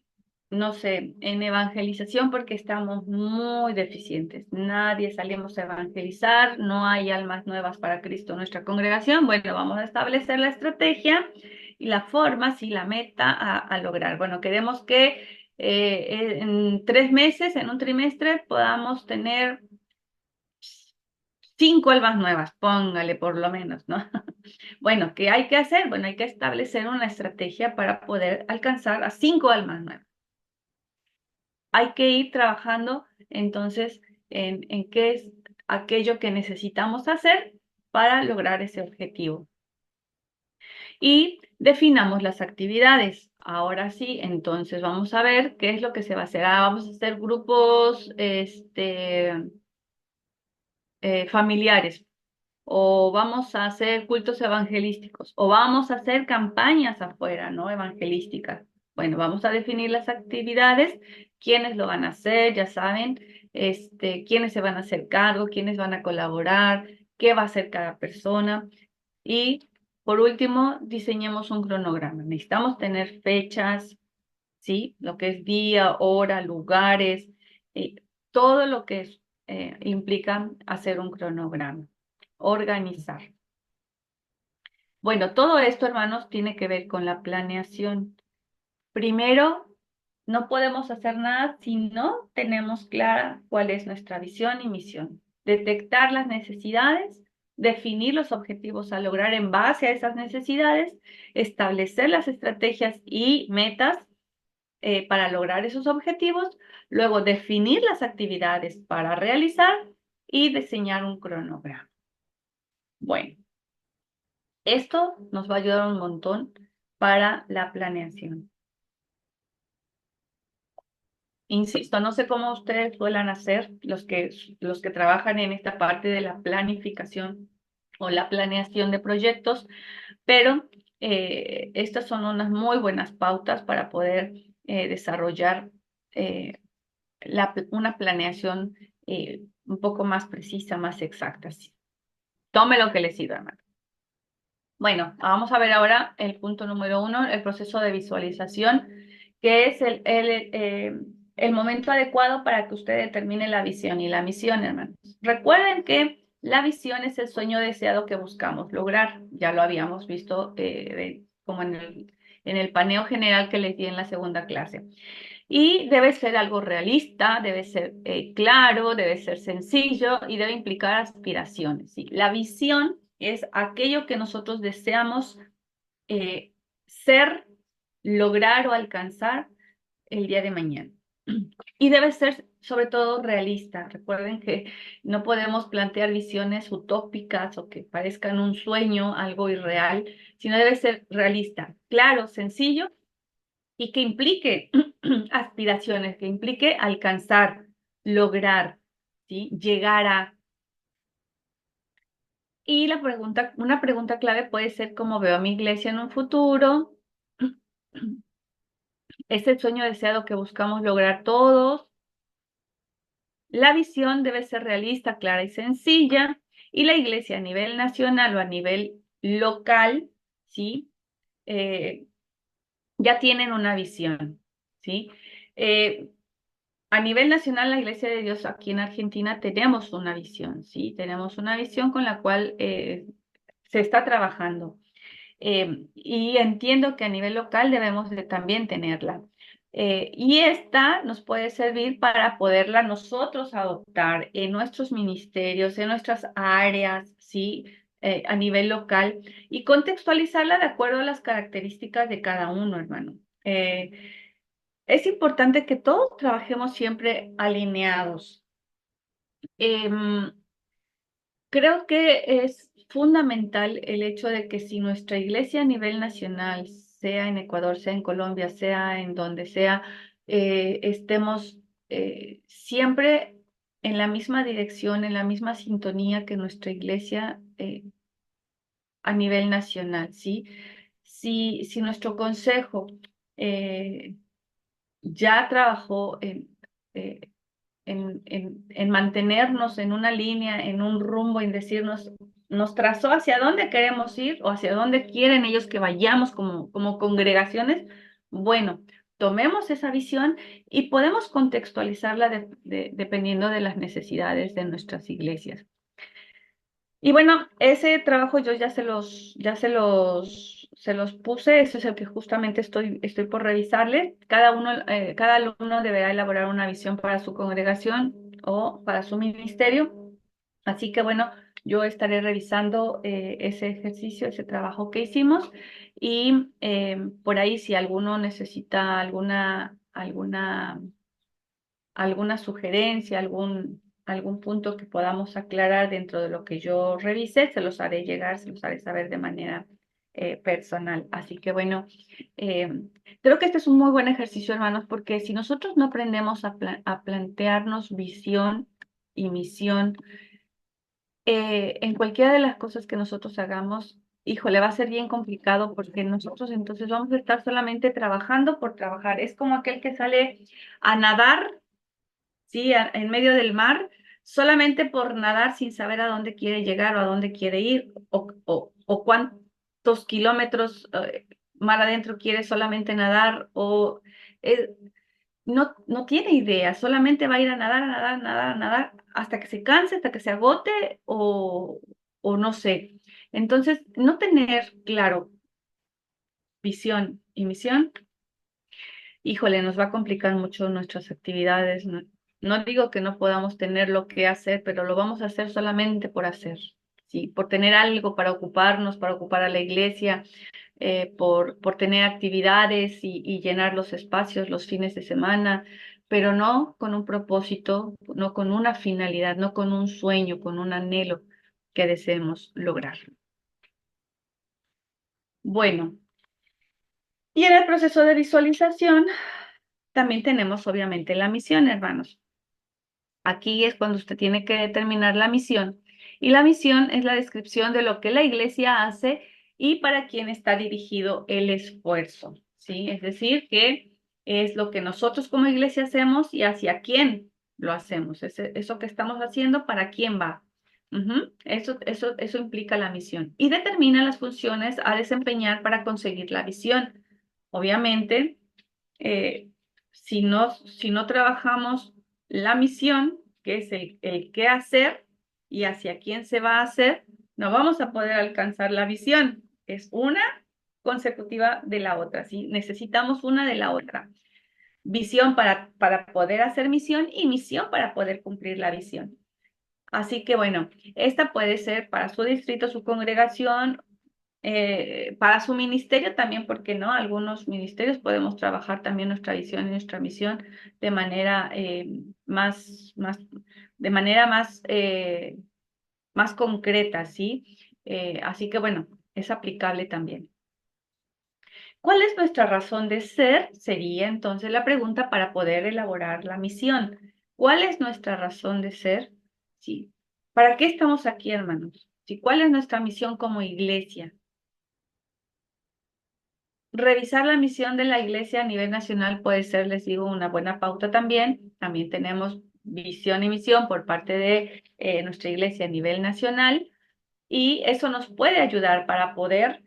no sé, en evangelización porque estamos muy deficientes. Nadie salimos a evangelizar, no hay almas nuevas para Cristo en nuestra congregación. Bueno, vamos a establecer la estrategia y la forma, sí, la meta a lograr. Bueno, queremos que en 3 meses, en un trimestre, podamos tener 5 almas nuevas, póngale por lo menos, ¿no? Bueno, ¿qué hay que hacer? Bueno, hay que establecer una estrategia para poder alcanzar a 5 almas nuevas. Hay que ir trabajando entonces en qué es aquello que necesitamos hacer para lograr ese objetivo. Y definamos las actividades. Ahora sí, entonces vamos a ver qué es lo que se va a hacer. Vamos a hacer grupos familiares, o vamos a hacer cultos evangelísticos, o vamos a hacer campañas afuera, ¿no? Evangelísticas. Bueno, vamos a definir las actividades, quiénes lo van a hacer, ya saben, quiénes se van a hacer cargo, quiénes van a colaborar, qué va a hacer cada persona. Y por último, diseñemos un cronograma. Necesitamos tener fechas, ¿sí? Lo que es día, hora, lugares, todo lo que implica hacer un cronograma, organizar. Bueno, todo esto, hermanos, tiene que ver con la planeación. Primero, no podemos hacer nada si no tenemos clara cuál es nuestra visión y misión. Detectar las necesidades, definir los objetivos a lograr en base a esas necesidades, establecer las estrategias y metas para lograr esos objetivos, luego definir las actividades para realizar y diseñar un cronograma. Bueno, esto nos va a ayudar un montón para la planeación. Insisto, no sé cómo ustedes suelen hacer los que trabajan en esta parte de la planificación o la planeación de proyectos, pero estas son unas muy buenas pautas para poder desarrollar eh, una planeación un poco más precisa, más exacta. Sí. Tome lo que le sirva, hermano. Bueno, vamos a ver ahora el punto número 1, el proceso de visualización, que es el momento adecuado para que usted determine la visión y la misión, hermanos. Recuerden que la visión es el sueño deseado que buscamos lograr. Ya lo habíamos visto como en el paneo general que les di en la segunda clase. Y debe ser algo realista, debe ser claro, debe ser sencillo y debe implicar aspiraciones. ¿Sí? La visión es aquello que nosotros deseamos ser, lograr o alcanzar el día de mañana. Y debe ser sobre todo realista. Recuerden que no podemos plantear visiones utópicas o que parezcan un sueño, algo irreal, sino debe ser realista, claro, sencillo y que implique aspiraciones, que implique alcanzar, lograr, ¿sí? Llegar a. Y una pregunta clave puede ser cómo veo a mi iglesia en un futuro. ¿Es el sueño deseado que buscamos lograr todos? La visión debe ser realista, clara y sencilla. Y la iglesia a nivel nacional o a nivel local, ¿sí? Ya tienen una visión, ¿sí? A nivel nacional, la Iglesia de Dios aquí en Argentina tenemos una visión, ¿sí? Tenemos una visión con la cual se está trabajando. Y entiendo que a nivel local debemos de también tenerla. Y esta nos puede servir para poderla nosotros adoptar en nuestros ministerios, en nuestras áreas, ¿sí? A nivel local y contextualizarla de acuerdo a las características de cada uno, hermano. Es importante que todos trabajemos siempre alineados. Em, Creo que es fundamental el hecho de que si nuestra iglesia a nivel nacional, sea en Ecuador, sea en Colombia, sea en donde sea, estemos siempre en la misma dirección, en la misma sintonía que nuestra iglesia a nivel nacional, ¿sí? Si nuestro consejo ya trabajó eh, en mantenernos en una línea, en un rumbo, en decirnos, nos trazó hacia dónde queremos ir o hacia dónde quieren ellos que vayamos como congregaciones. Bueno, tomemos esa visión y podemos contextualizarla dependiendo de las necesidades de nuestras iglesias. Y bueno, ese trabajo yo ya se los se los puse, eso es el que justamente estoy por revisarles. Cada alumno deberá elaborar una visión para su congregación o para su ministerio. Así que bueno, yo estaré revisando ese ejercicio, ese trabajo que hicimos y por ahí si alguno necesita alguna sugerencia, algún punto que podamos aclarar dentro de lo que yo revise, se los haré llegar, se los haré saber de manera personal. Así que bueno, eh, creo que este es un muy buen ejercicio, hermanos, porque si nosotros no aprendemos a plantearnos visión y misión en cualquiera de las cosas que nosotros hagamos, híjole, va a ser bien complicado porque nosotros entonces vamos a estar solamente trabajando por trabajar. Es como aquel que sale a nadar, ¿sí? En medio del mar, solamente por nadar sin saber a dónde quiere llegar o a dónde quiere ir o cuántos kilómetros mar adentro quiere solamente nadar eh, no tiene idea, solamente va a ir a nadar, a nadar, a nadar, a nadar, hasta que se canse, hasta que se agote o no sé. Entonces, no tener claro visión y misión, híjole, nos va a complicar mucho nuestras actividades. No digo que no podamos tener lo que hacer, pero lo vamos a hacer solamente por hacer, ¿sí? Por tener algo para ocuparnos, para ocupar a la iglesia, por tener actividades y llenar los espacios los fines de semana, pero no con un propósito, no con una finalidad, no con un sueño, con un anhelo que deseemos lograr. Bueno, y en el proceso de visualización también tenemos obviamente la misión, hermanos. Aquí es cuando usted tiene que determinar la misión. Y la misión es la descripción de lo que la iglesia hace y para quién está dirigido el esfuerzo, ¿sí? Es decir, que es lo que nosotros como iglesia hacemos y hacia quién lo hacemos. Eso que estamos haciendo, ¿para quién va? Eso implica la misión. Y determina las funciones a desempeñar para conseguir la visión. Obviamente, eh, si no trabajamos la misión, que es el qué hacer y hacia quién se va a hacer, no vamos a poder alcanzar la visión. Es una consecutiva de la otra, ¿sí? Necesitamos una de la otra. Visión para poder hacer misión y misión para poder cumplir la visión. Así que bueno, esta puede ser para su distrito, su congregación, para su ministerio también, porque no, algunos ministerios podemos trabajar también nuestra visión y nuestra misión de manera de manera más concreta, ¿sí? Así que bueno, es aplicable también. ¿Cuál es nuestra razón de ser? Sería entonces la pregunta para poder elaborar la misión. ¿Cuál es nuestra razón de ser? Sí. ¿Para qué estamos aquí, hermanos? ¿Sí? ¿Cuál es nuestra misión como iglesia? Revisar la misión de la iglesia a nivel nacional puede ser, les digo, una buena pauta también. También tenemos visión y misión por parte de nuestra iglesia a nivel nacional y eso nos puede ayudar para poder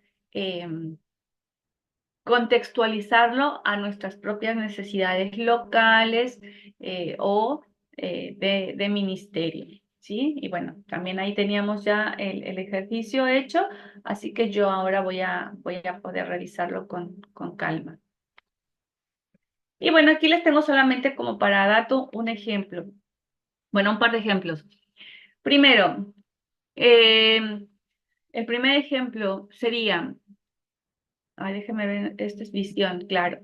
contextualizarlo a nuestras propias necesidades locales o de ministerio, ¿sí? Y bueno, también ahí teníamos ya el ejercicio hecho, así que yo ahora voy a poder revisarlo con calma. Y bueno, aquí les tengo solamente como para dato un ejemplo. Bueno, un par de ejemplos. Primero, el primer ejemplo sería, ay, déjeme ver, esta es visión, claro.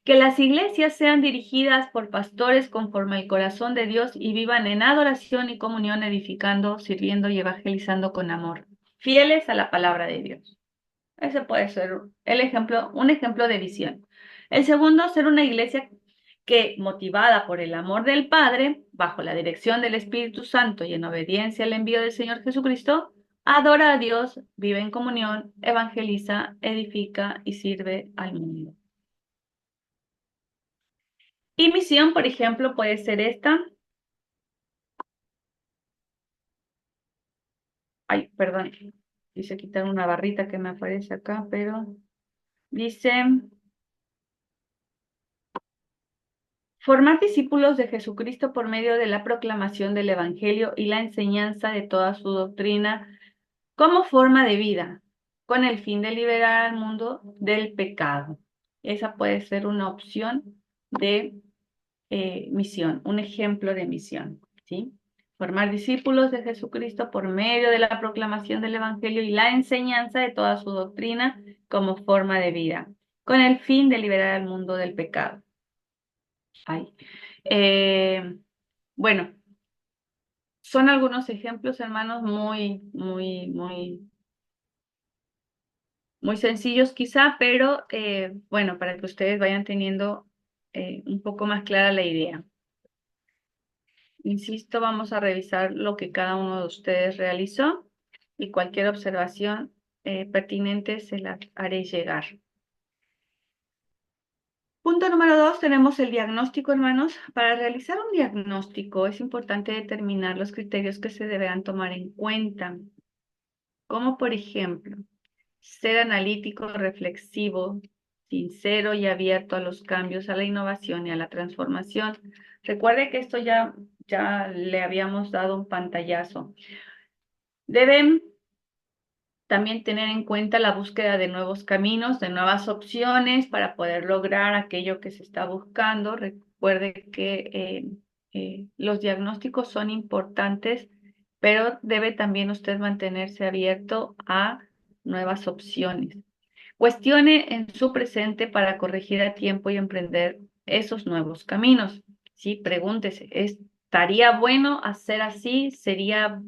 Que las iglesias sean dirigidas por pastores conforme al corazón de Dios y vivan en adoración y comunión, edificando, sirviendo y evangelizando con amor, fieles a la palabra de Dios. Ese puede ser un ejemplo de visión. El segundo, ser una iglesia que, motivada por el amor del Padre, bajo la dirección del Espíritu Santo y en obediencia al envío del Señor Jesucristo, adora a Dios, vive en comunión, evangeliza, edifica y sirve al mundo. Y misión, por ejemplo, puede ser esta. Ay, perdón, quise quitar una barrita que me aparece acá, pero dice... Formar discípulos de Jesucristo por medio de la proclamación del Evangelio y la enseñanza de toda su doctrina como forma de vida. con el fin de liberar al mundo del pecado. Esa puede ser una opción de misión, un ejemplo de misión, ¿sí? Formar discípulos de Jesucristo por medio de la proclamación del Evangelio y la enseñanza de toda su doctrina como forma de vida, con el fin de liberar al mundo del pecado. Ay. Eh, bueno, son algunos ejemplos, hermanos, muy sencillos quizá, pero bueno, para que ustedes vayan teniendo un poco más clara la idea. Insisto, vamos a revisar lo que cada uno de ustedes realizó y cualquier observación pertinente se la haré llegar. Punto número 2, tenemos el diagnóstico, hermanos. Para realizar un diagnóstico es importante determinar los criterios que se deberán tomar en cuenta, como por ejemplo, ser analítico, reflexivo, sincero y abierto a los cambios, a la innovación y a la transformación. Recuerde que esto ya le habíamos dado un pantallazo. Deben también tener en cuenta la búsqueda de nuevos caminos, de nuevas opciones para poder lograr aquello que se está buscando. Recuerde que los diagnósticos son importantes, pero debe también usted mantenerse abierto a nuevas opciones. Cuestione en su presente para corregir a tiempo y emprender esos nuevos caminos. ¿Sí? Pregúntese, ¿estaría bueno hacer así? ¿Sería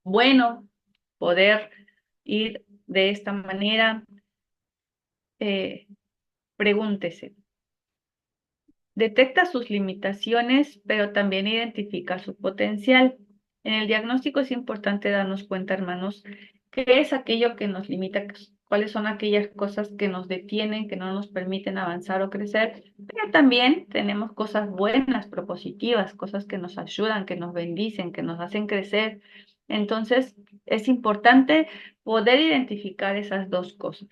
bueno poder ir de esta manera? Pregúntese. Detecta sus limitaciones, pero también identifica su potencial. En el diagnóstico es importante darnos cuenta, hermanos, qué es aquello que nos limita, cuáles son aquellas cosas que nos detienen, que no nos permiten avanzar o crecer, pero también tenemos cosas buenas, propositivas, cosas que nos ayudan, que nos bendicen, que nos hacen crecer. Entonces, es importante poder identificar esas dos cosas.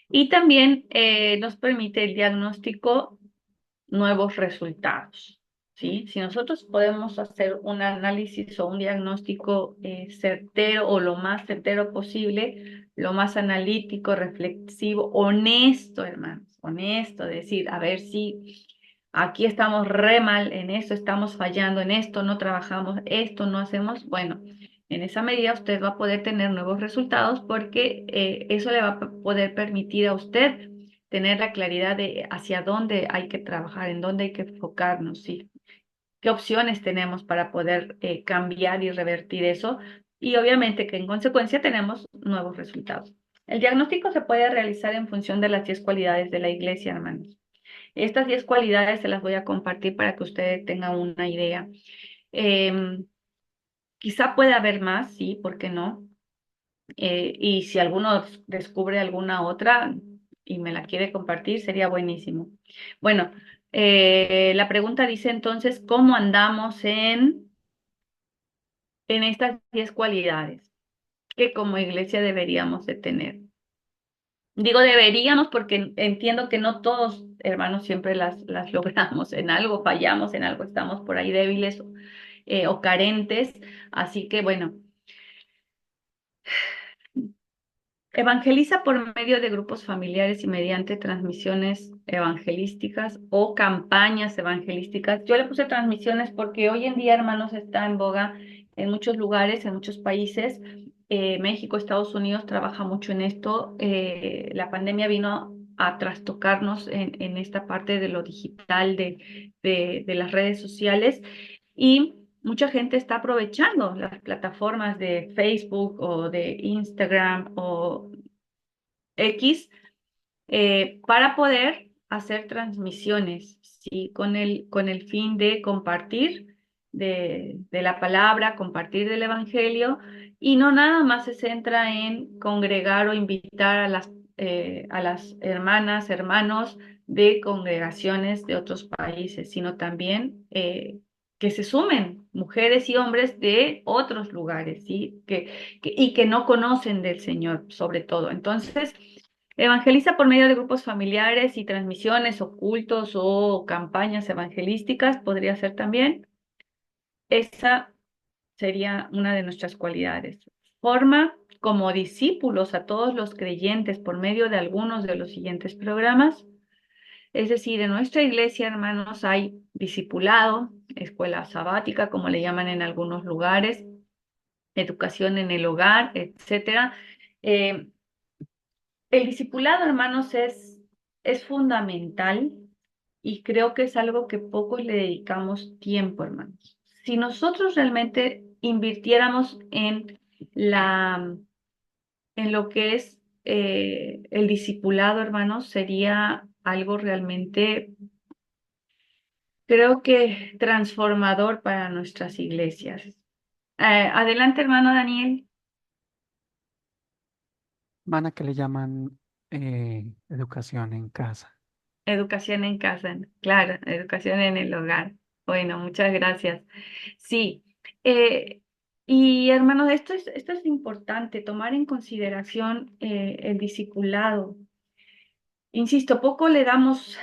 Y también nos permite el diagnóstico nuevos resultados, ¿sí? Si nosotros podemos hacer un análisis o un diagnóstico certero o lo más certero posible, lo más analítico, reflexivo, honesto, hermanos, honesto, decir, a ver si aquí estamos re mal en esto, estamos fallando en esto, no trabajamos esto, no hacemos, bueno. En esa medida usted va a poder tener nuevos resultados porque eso le va a poder permitir a usted tener la claridad de hacia dónde hay que trabajar, en dónde hay que enfocarnos, ¿sí? ¿Qué opciones tenemos para poder cambiar y revertir eso? Y obviamente que en consecuencia tenemos nuevos resultados. El diagnóstico se puede realizar en función de las 10 cualidades de la iglesia, hermanos. Estas 10 cualidades se las voy a compartir para que ustedes tengan una idea. Quizá pueda haber más, sí, ¿por qué no? Y si alguno descubre alguna otra y me la quiere compartir, sería buenísimo. Bueno, la pregunta dice entonces, ¿cómo andamos en estas 10 cualidades que como iglesia deberíamos de tener? Digo deberíamos porque entiendo que no todos, hermanos, siempre las logramos. En algo fallamos, en algo estamos por ahí débiles o carentes. Así que bueno. Evangeliza por medio de grupos familiares y mediante transmisiones evangelísticas o campañas evangelísticas. Yo le puse transmisiones porque hoy en día, hermanos, está en boga en muchos lugares, en muchos países. México, Estados Unidos trabaja mucho en esto. La pandemia vino a trastocarnos en esta parte de lo digital, de las redes sociales. Y mucha gente está aprovechando las plataformas de Facebook o de Instagram o X para poder hacer transmisiones, ¿sí? Con el fin de compartir de la palabra, compartir del evangelio, y no nada más se centra en congregar o invitar a las hermanas, hermanos de congregaciones de otros países, sino también que se sumen mujeres y hombres de otros lugares, ¿sí? Y que no conocen del Señor, sobre todo. Entonces, evangeliza por medio de grupos familiares y transmisiones o cultos o campañas evangelísticas, podría ser también. Esa sería una de nuestras cualidades. forma como discípulos a todos los creyentes por medio de algunos de los siguientes programas. Es decir, en nuestra iglesia, hermanos, hay discipulado, escuela sabática, como le llaman en algunos lugares, educación en el hogar, etcétera. Eh, el discipulado, hermanos, es fundamental y creo que es algo que pocos le dedicamos tiempo, hermanos. Si nosotros realmente invirtiéramos la, en lo que es el discipulado, hermanos, sería algo realmente, creo que transformador para nuestras iglesias. Adelante, hermano Daniel. Van a que le llaman educación en casa. Educación en casa, claro, educación en el hogar. Bueno, muchas gracias. Sí, y hermanos, esto es importante, tomar en consideración el discipulado. Insisto, poco le damos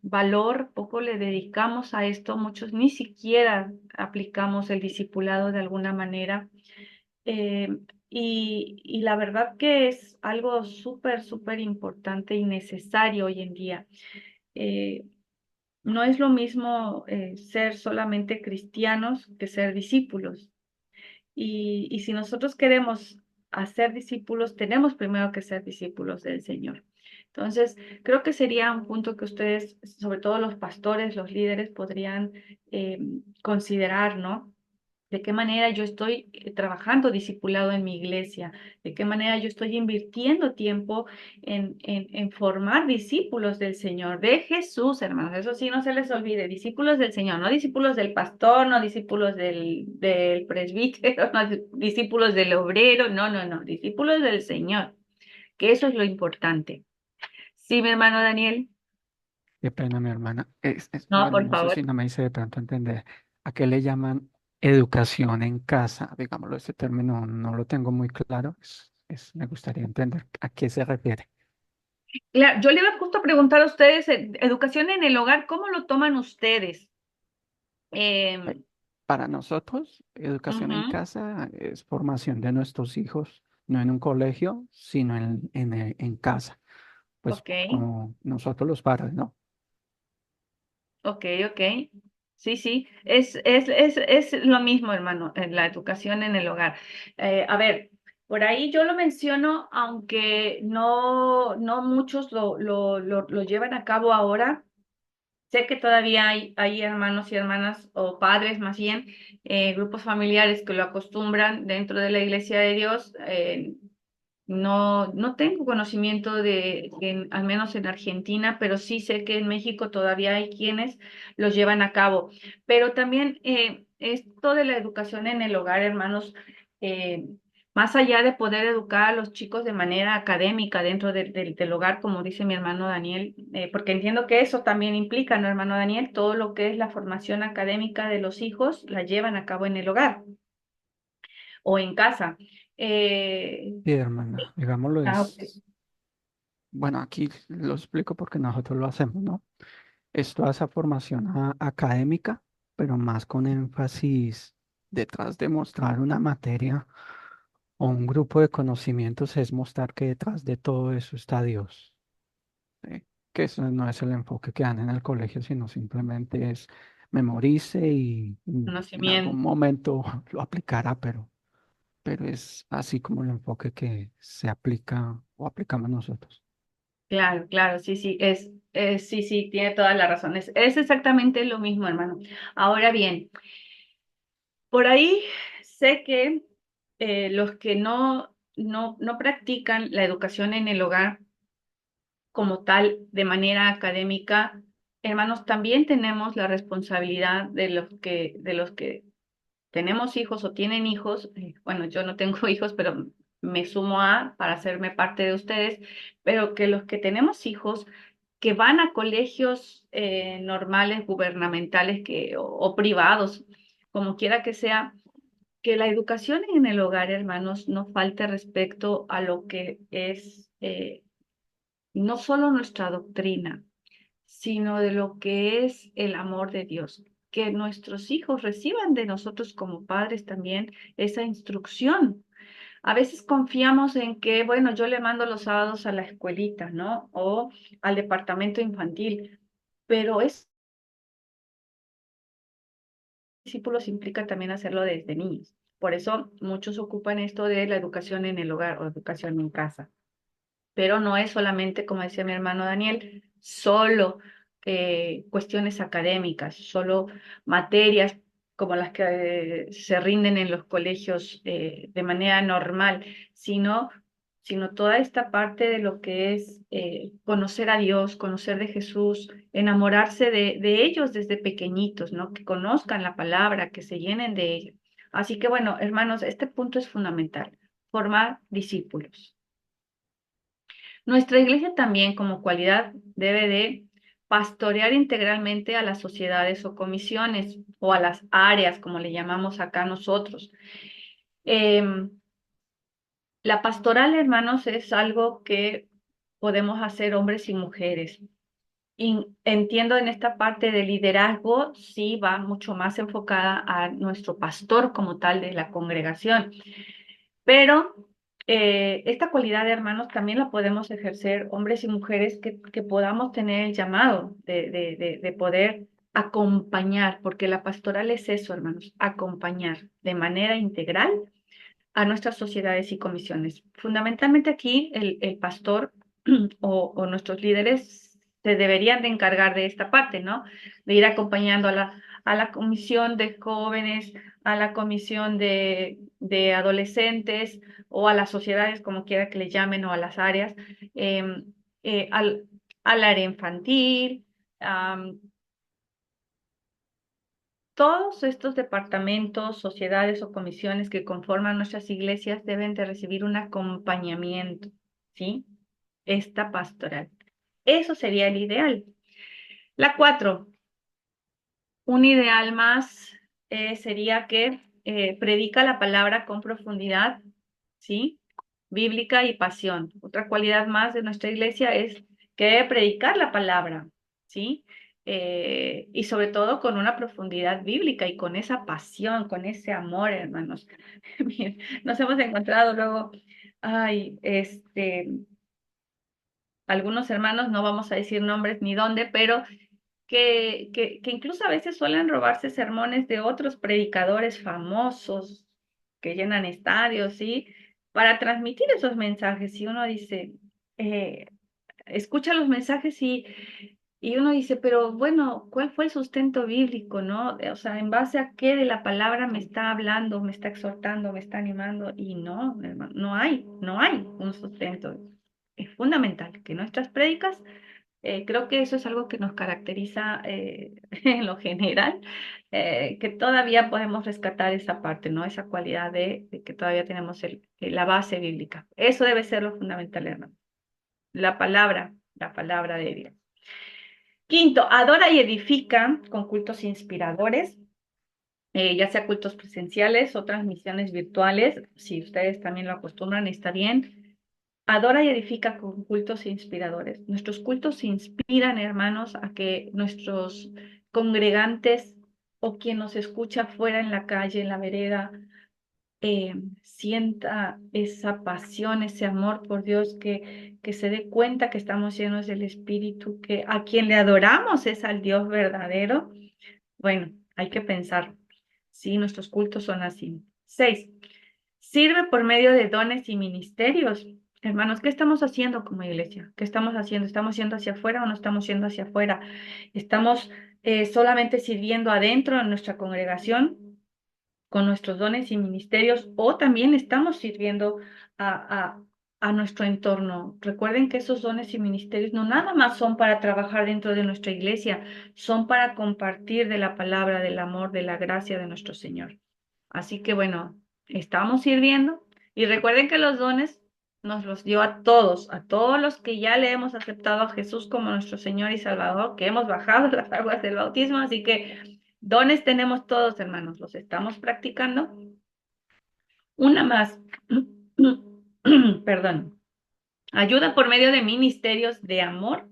valor, poco le dedicamos a esto, muchos ni siquiera aplicamos el discipulado de alguna manera. Eh, y la verdad que es algo súper, súper importante y necesario hoy en día. Eh, no es lo mismo ser solamente cristianos que ser discípulos. Y si nosotros queremos hacer discípulos, tenemos primero que ser discípulos del Señor. Entonces, creo que sería un punto que ustedes, sobre todo los pastores, los líderes, podrían considerar, ¿no? De qué manera yo estoy trabajando discipulado en mi iglesia, de qué manera yo estoy invirtiendo tiempo en formar discípulos del Señor, de Jesús, hermanos. Eso sí, no se les olvide, discípulos del Señor, no discípulos del pastor, no discípulos del presbítero, no discípulos del obrero, no, no, no, discípulos del Señor, que eso es lo importante. Sí, mi hermano Daniel. Qué pena, mi hermana. No, Bueno, por no sé favor. si no me hice de pronto entender. ¿A qué le llaman educación en casa? Digámoslo, este término no lo tengo muy claro. Me gustaría entender a qué se refiere. Claro, yo le iba justo a preguntar a ustedes, educación en el hogar, ¿cómo lo toman ustedes? Eh, Em, Para nosotros, educación en ujú, casa es formación de nuestros hijos, no en un colegio, sino en casa. Pues ok, como nosotros los padres, ¿no? ok, ok. Sí, sí, es lo mismo, hermano, en la educación en el hogar. A ver, por ahí yo lo menciono, aunque no muchos lo llevan a cabo ahora. Sé que todavía hay hermanos y hermanas, o padres más bien, grupos familiares que lo acostumbran dentro de la Iglesia de Dios. No tengo conocimiento al menos en Argentina, pero sí sé que en México todavía hay quienes los llevan a cabo. Pero también esto de la educación en el hogar, hermanos, eh, más allá de poder educar a los chicos de manera académica dentro del hogar, como dice mi hermano Daniel, porque entiendo que eso también implica, ¿no, hermano Daniel? Todo lo que es la formación académica de los hijos la llevan a cabo en el hogar o en casa. Eh, Sí, hermana, digámoslo ok. bueno, aquí lo explico porque nosotros lo hacemos, ¿no? Es toda esa formación académica, pero más con énfasis detrás de mostrar una materia o un grupo de conocimientos, es mostrar que detrás de todo eso está Dios. ¿Sí? Que eso no es el enfoque que dan en el colegio, sino simplemente es memorice y en algún Conocimiento. momento lo aplicará, pero es así como el enfoque que se aplica o aplicamos nosotros. Claro, claro, sí, sí, sí, sí, tiene todas las razones. Es exactamente lo mismo, hermano. Ahora bien, por ahí sé que los que no practican la educación en el hogar como tal, de manera académica, hermanos, también tenemos la responsabilidad de los que tenemos hijos o tienen hijos, bueno, yo no tengo hijos, pero me sumo para hacerme parte de ustedes, pero que los que tenemos hijos que van a colegios normales, gubernamentales o privados, como quiera que sea, que la educación en el hogar, hermanos, no falte respecto a lo que es no solo nuestra doctrina, sino de lo que es el amor de Dios. Que nuestros hijos reciban de nosotros como padres también esa instrucción, A veces confiamos en que, bueno, yo le mando los sábados a la escuelita, ¿no? O al departamento infantil, pero es discípulos implica también hacerlo desde niños. Por eso muchos ocupan esto de la educación en el hogar o educación en casa. Pero no es solamente, como decía mi hermano Daniel, solo cuestiones académicas, solo materias como las que se rinden en los colegios de manera normal, sino, sino toda esta parte de lo que es conocer a Dios, conocer de Jesús, enamorarse de ellos desde pequeñitos, ¿no? Que conozcan la palabra, que se llenen de ella. Así que bueno, hermanos, este punto es fundamental, formar discípulos. Nuestra iglesia también como cualidad debe de pastorear integralmente a las sociedades o comisiones o a las áreas, como le llamamos acá nosotros. Em, la pastoral, hermanos, es algo que podemos hacer hombres y mujeres. Y entiendo en esta parte de liderazgo, sí va mucho más enfocada a nuestro pastor como tal de la congregación. Pero esta cualidad de hermanos también la podemos ejercer hombres y mujeres que podamos tener el llamado de poder acompañar, porque la pastoral es eso, hermanos, acompañar de manera integral a nuestras sociedades y comisiones. Fundamentalmente aquí el pastor o nuestros líderes se deberían de encargar de esta parte, ¿no? De ir acompañando a la comisión de jóvenes, a la comisión de adolescentes o a las sociedades, como quiera que le llamen, o a las áreas, eh, eh, al, al área infantil, todos estos departamentos, sociedades o comisiones que conforman nuestras iglesias deben de recibir un acompañamiento, ¿sí? Esta pastoral. Eso sería el ideal. La 4, un ideal más sería que predica la palabra con profundidad, ¿sí? Bíblica y pasión. Otra cualidad más de nuestra iglesia es que debe predicar la palabra, ¿sí? Y sobre todo con una profundidad bíblica y con esa pasión, con ese amor, hermanos. Miren, nos hemos encontrado luego, ay, algunos hermanos, no vamos a decir nombres ni dónde, pero que incluso a veces suelen robarse sermones de otros predicadores famosos que llenan estadios, ¿sí? Para transmitir esos mensajes. Y uno dice, eh, escucha los mensajes y uno dice, pero bueno, ¿cuál fue el sustento bíblico, no? O sea, ¿en base a qué de la palabra me está hablando, me está exhortando, me está animando? Y no, hermano, no hay un sustento. Es fundamental que nuestras prédicas creo que eso es algo que nos caracteriza en lo general, que todavía podemos rescatar esa parte, ¿no? Esa cualidad de que todavía tenemos la base bíblica. Eso debe ser lo fundamental, hermano. La palabra de Dios. Quinto, adora y edifica con cultos inspiradores, ya sea cultos presenciales o transmisiones virtuales. Si ustedes también lo acostumbran, está bien. Adora y edifica con cultos inspiradores. Nuestros cultos inspiran, hermanos, a que nuestros congregantes o quien nos escucha fuera en la calle, en la vereda, sienta esa pasión, ese amor por Dios, que se dé cuenta que estamos llenos del Espíritu, que a quien le adoramos es al Dios verdadero. Bueno, hay que pensar si nuestros cultos son así. 6. Sirve por medio de dones y ministerios. Hermanos, ¿qué estamos haciendo como iglesia? ¿Qué estamos haciendo? ¿Estamos yendo hacia afuera o no estamos yendo hacia afuera? ¿Estamos solamente sirviendo adentro en nuestra congregación con nuestros dones y ministerios o también estamos sirviendo a, a, a nuestro entorno? Recuerden que esos dones y ministerios no nada más son para trabajar dentro de nuestra iglesia, son para compartir de la palabra, del amor, de la gracia de nuestro Señor. Así que bueno, estamos sirviendo y recuerden que los dones nos los dio a todos los que ya le hemos aceptado a Jesús como nuestro Señor y Salvador, que hemos bajado las aguas del bautismo, así que dones tenemos todos, hermanos, los estamos practicando. Una más, perdón, ayuda por medio de ministerios de amor.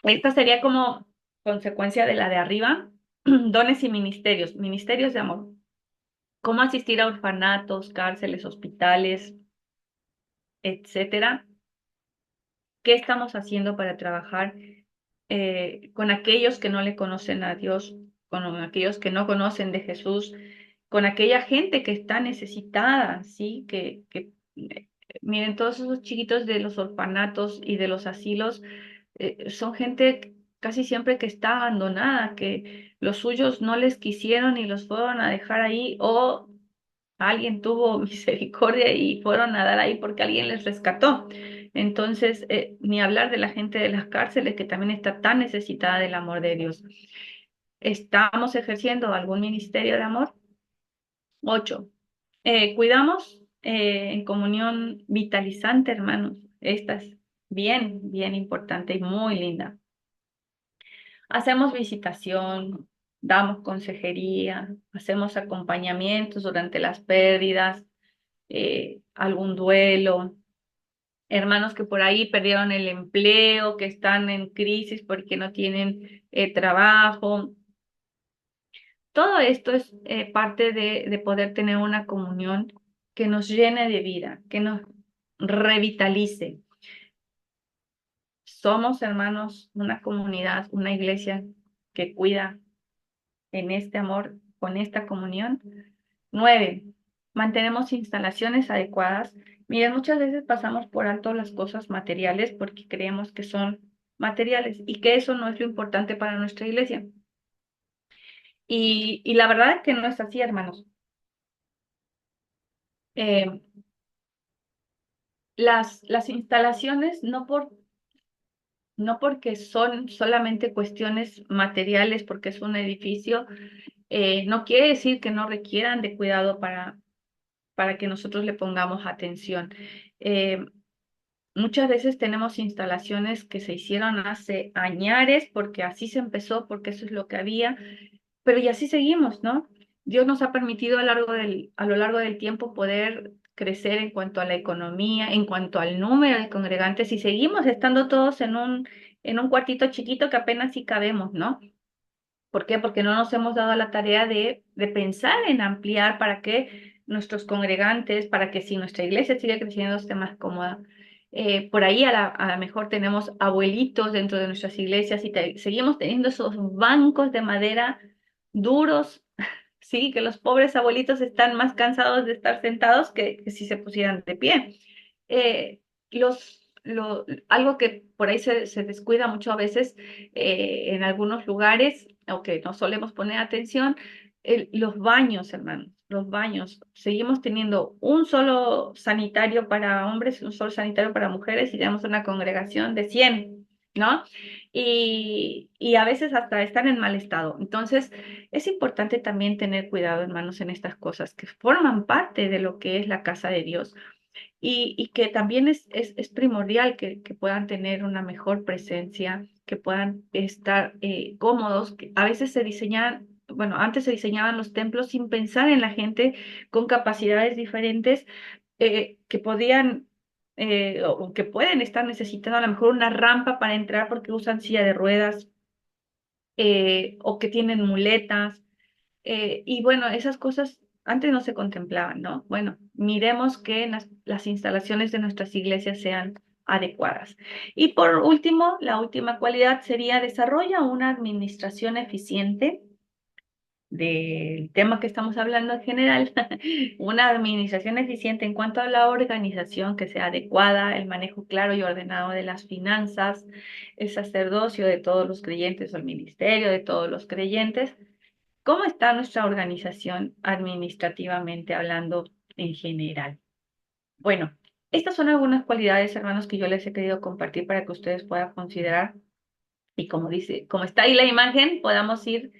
Esta sería como consecuencia de la de arriba, dones y ministerios, ministerios de amor. cómo asistir a orfanatos, cárceles, hospitales, etcétera. ¿Qué estamos haciendo para trabajar con aquellos que no le conocen a Dios, con aquellos que no conocen de Jesús, con aquella gente que está necesitada, ¿sí? Miren, todos esos chiquitos de los orfanatos y de los asilos son gente casi siempre que está abandonada, que los suyos no les quisieron y los fueron a dejar ahí, o alguien tuvo misericordia y fueron a dar ahí porque alguien les rescató. Entonces, ni hablar de la gente de las cárceles que también está tan necesitada del amor de Dios. ¿Estamos ejerciendo algún ministerio de amor? 8. Cuidamos en comunión vitalizante, hermanos. Esta es bien, bien importante y muy linda. Hacemos visitación, damos consejería, hacemos acompañamientos durante las pérdidas, algún duelo, hermanos que por ahí perdieron el empleo, que están en crisis porque no tienen trabajo. Todo esto es parte de poder tener una comunión que nos llene de vida, que nos revitalice. Somos, hermanos, una comunidad, una iglesia que cuida en este amor, con esta comunión. 9. Mantenemos instalaciones adecuadas. Miren, muchas veces pasamos por alto las cosas materiales porque creemos que son materiales y que eso no es lo importante para nuestra iglesia. Y la verdad es que no es así, hermanos. Eh, las instalaciones no porque son solamente cuestiones materiales, porque es un edificio, no quiere decir que no requieran de cuidado para que nosotros le pongamos atención. Eh, Muchas veces tenemos instalaciones que se hicieron hace añares porque así se empezó, porque eso es lo que había, pero y así seguimos, ¿no? Dios nos ha permitido a lo largo del tiempo poder crecer en cuanto a la economía, en cuanto al número de congregantes y seguimos estando todos en un cuartito chiquito que apenas sí cabemos, ¿no? ¿Por qué? Porque no nos hemos dado la tarea de pensar en ampliar para que nuestros congregantes, para que si nuestra iglesia sigue creciendo, esté más cómoda. Por ahí a la mejor tenemos abuelitos dentro de nuestras iglesias y seguimos teniendo esos bancos de madera duros, sí, que los pobres abuelitos están más cansados de estar sentados que si se pusieran de pie. Eh, Algo que por ahí se descuida mucho a veces en algunos lugares, o que no solemos poner atención, los baños, hermanos, los baños. Seguimos teniendo un solo sanitario para hombres y un solo sanitario para mujeres y tenemos una congregación de 100, ¿no? Y a veces hasta están en mal estado. Entonces, es importante también tener cuidado, hermanos, en estas cosas que forman parte de lo que es la casa de Dios y que también es primordial que puedan tener una mejor presencia, que puedan estar cómodos. Que a veces se diseñan, bueno, antes se diseñaban los templos sin pensar en la gente con capacidades diferentes que podían o que pueden estar necesitando a lo mejor una rampa para entrar porque usan silla de ruedas o que tienen muletas y bueno, esas cosas antes no se contemplaban, ¿no? Bueno, miremos que las instalaciones de nuestras iglesias sean adecuadas. Y por último, la última cualidad sería desarrolla una administración eficiente del tema que estamos hablando en general, una administración eficiente en cuanto a la organización que sea adecuada, el manejo claro y ordenado de las finanzas, el sacerdocio de todos los creyentes o el ministerio de todos los creyentes. ¿Cómo está nuestra organización administrativamente hablando en general? Bueno, estas son algunas cualidades, hermanos, que yo les he querido compartir para que ustedes puedan considerar y como dice, como está ahí la imagen, podamos ir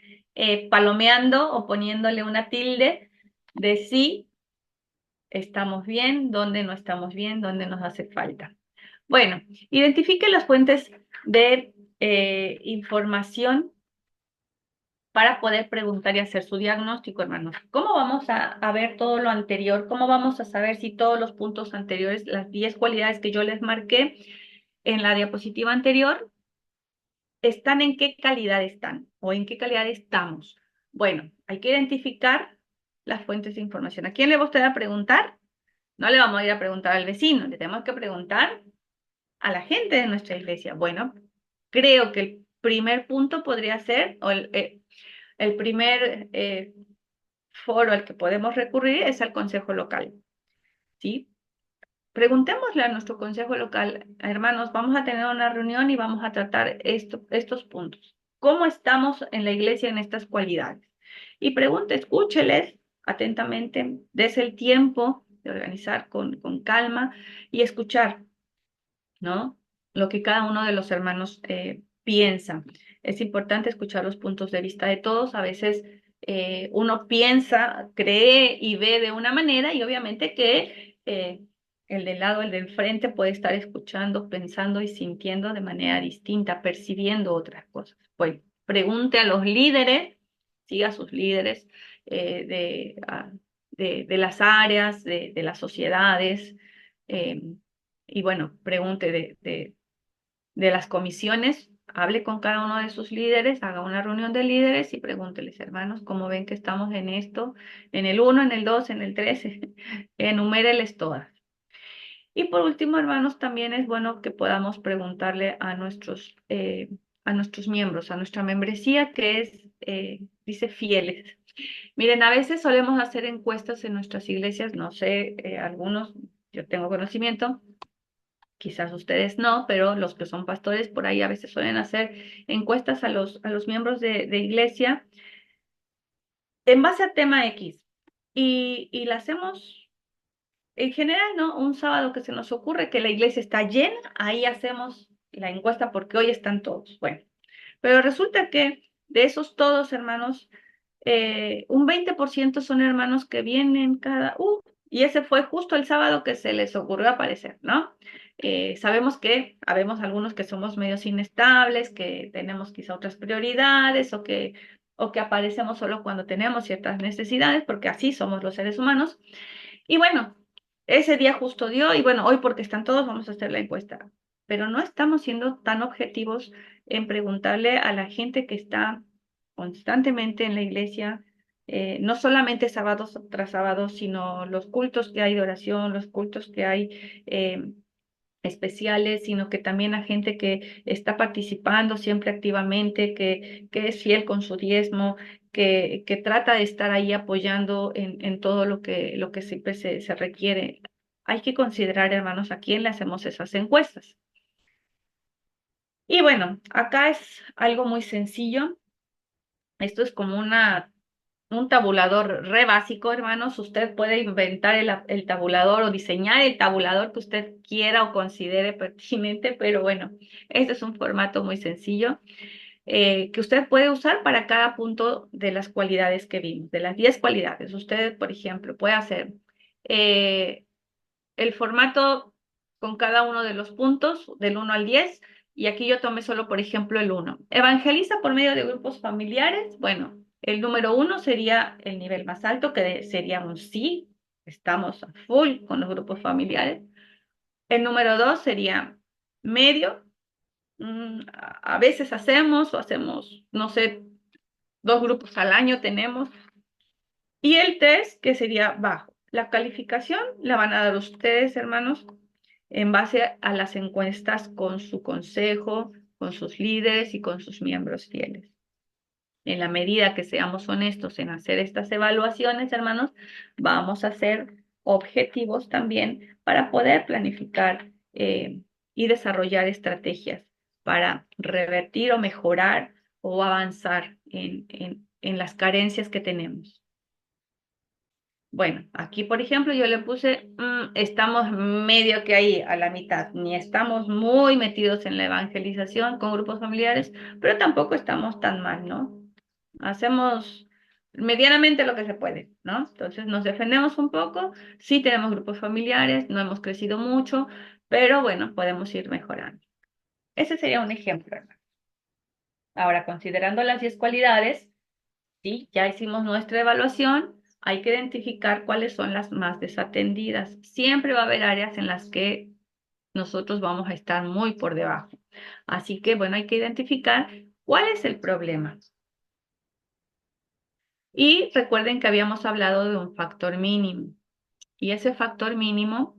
palomeando o poniéndole una tilde de si estamos bien, dónde no estamos bien, dónde nos hace falta. Bueno, identifique las fuentes de información para poder preguntar y hacer su diagnóstico, hermanos. ¿Cómo vamos a ver todo lo anterior? ¿Cómo vamos a saber si todos los puntos anteriores, las 10 cualidades que yo les marqué en la diapositiva anterior, están en qué calidad están o en qué calidad estamos? Bueno, hay que identificar las fuentes de información. ¿A quién le va usted a preguntar? No le vamos a ir a preguntar al vecino, le tenemos que preguntar a la gente de nuestra iglesia. Bueno, creo que el primer punto podría ser, o el primer foro al que podemos recurrir es al consejo local, ¿sí? Preguntémosle a nuestro consejo local, hermanos, vamos a tener una reunión y vamos a tratar estos puntos. ¿Cómo estamos en la iglesia en estas cualidades? Y pregunte, escúcheles atentamente, des el tiempo de organizar con calma y escuchar, ¿no? Lo que cada uno de los hermanos piensa. Es importante escuchar los puntos de vista de todos. A veces uno piensa, cree y ve de una manera y obviamente que el del lado, el del frente puede estar escuchando, pensando y sintiendo de manera distinta, percibiendo otras cosas. Pues pregunte a los líderes, siga a sus líderes de las áreas, de las sociedades. eh, y bueno, pregunte de las comisiones, hable con cada uno de sus líderes, haga una reunión de líderes y pregúnteles, hermanos, ¿cómo ven que estamos en esto? En el 1, en el 2, en el 3, enuméreles todas. Y por último, hermanos, también es bueno que podamos preguntarle a nuestros miembros, a nuestra membresía, que es, dice, fieles. Miren, a veces solemos hacer encuestas en nuestras iglesias, no sé, algunos, yo tengo conocimiento, quizás ustedes no, pero los que son pastores por ahí a veces suelen hacer encuestas a los miembros de iglesia en base a tema X. Y la hacemos en general, ¿no? Un sábado que se nos ocurre que la iglesia está llena, ahí hacemos la encuesta porque hoy están todos. Bueno, pero resulta que de esos todos, hermanos, un 20% son hermanos que vienen y ese fue justo el sábado que se les ocurrió aparecer, ¿no? Sabemos que habemos algunos que somos medios inestables, que tenemos quizá otras prioridades o que aparecemos solo cuando tenemos ciertas necesidades, porque así somos los seres humanos. Y bueno, ese día justo dio, y bueno, hoy porque están todos vamos a hacer la encuesta, pero no estamos siendo tan objetivos en preguntarle a la gente que está constantemente en la iglesia, no solamente sábados tras sábados, sino los cultos que hay de oración, los cultos que hay especiales, sino que también a gente que está participando siempre activamente, que es fiel con su diezmo, que trata de estar ahí apoyando en todo lo que siempre se requiere. Hay que considerar, hermanos, a quién le hacemos esas encuestas. Y bueno, acá es algo muy sencillo. Esto es como un tabulador re básico, hermanos. Usted puede inventar el tabulador o diseñar el tabulador que usted quiera o considere pertinente, pero bueno, este es un formato muy sencillo que usted puede usar para cada punto de las cualidades que vimos, de las 10 cualidades. Usted, por ejemplo, puede hacer eh, el formato con cada uno de los puntos, del 1 al 10, y aquí yo tomé solo, por ejemplo, el 1. Evangeliza por medio de grupos familiares. Bueno, el número 1 sería el nivel más alto, que sería un sí, estamos a full con los grupos familiares. El número 2 sería medio. A veces hacemos, no sé, 2 grupos al año tenemos. Y el 3, que sería bajo. La calificación la van a dar ustedes, hermanos, en base a las encuestas con su consejo, con sus líderes y con sus miembros fieles. En la medida que seamos honestos en hacer estas evaluaciones, hermanos, vamos a ser objetivos también para poder planificar y desarrollar estrategias para revertir o mejorar o avanzar en las carencias que tenemos. Bueno, aquí por ejemplo yo le puse, estamos medio que ahí a la mitad, ni estamos muy metidos en la evangelización con grupos familiares, pero tampoco estamos tan mal, ¿no? Hacemos medianamente lo que se puede, ¿no? Entonces nos defendemos un poco, sí tenemos grupos familiares, no hemos crecido mucho, pero bueno, podemos ir mejorando. Ese sería un ejemplo, hermano. Ahora, considerando las 10 cualidades, ¿sí? Ya hicimos nuestra evaluación, hay que identificar cuáles son las más desatendidas. Siempre va a haber áreas en las que nosotros vamos a estar muy por debajo. Así que, bueno, hay que identificar cuál es el problema. Y recuerden que habíamos hablado de un factor mínimo. Y ese factor mínimo,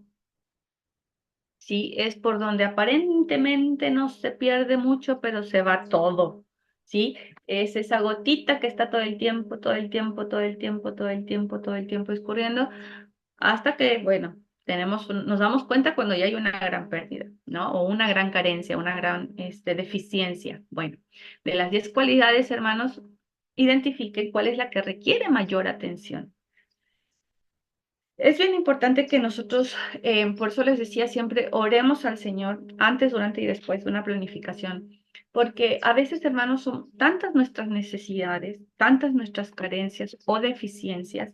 sí, es por donde aparentemente no se pierde mucho, pero se va todo, ¿sí? Es esa gotita que está todo el tiempo, todo el tiempo, todo el tiempo, todo el tiempo, todo el tiempo escurriendo, hasta que, bueno, nos damos cuenta cuando ya hay una gran pérdida, ¿no? O una gran carencia, una gran deficiencia. Bueno, de las 10 cualidades, hermanos, identifiquen cuál es la que requiere mayor atención. Es bien importante que nosotros, por eso les decía siempre, oremos al Señor antes, durante y después de una planificación, porque a veces, hermanos, son tantas nuestras necesidades, tantas nuestras carencias o deficiencias,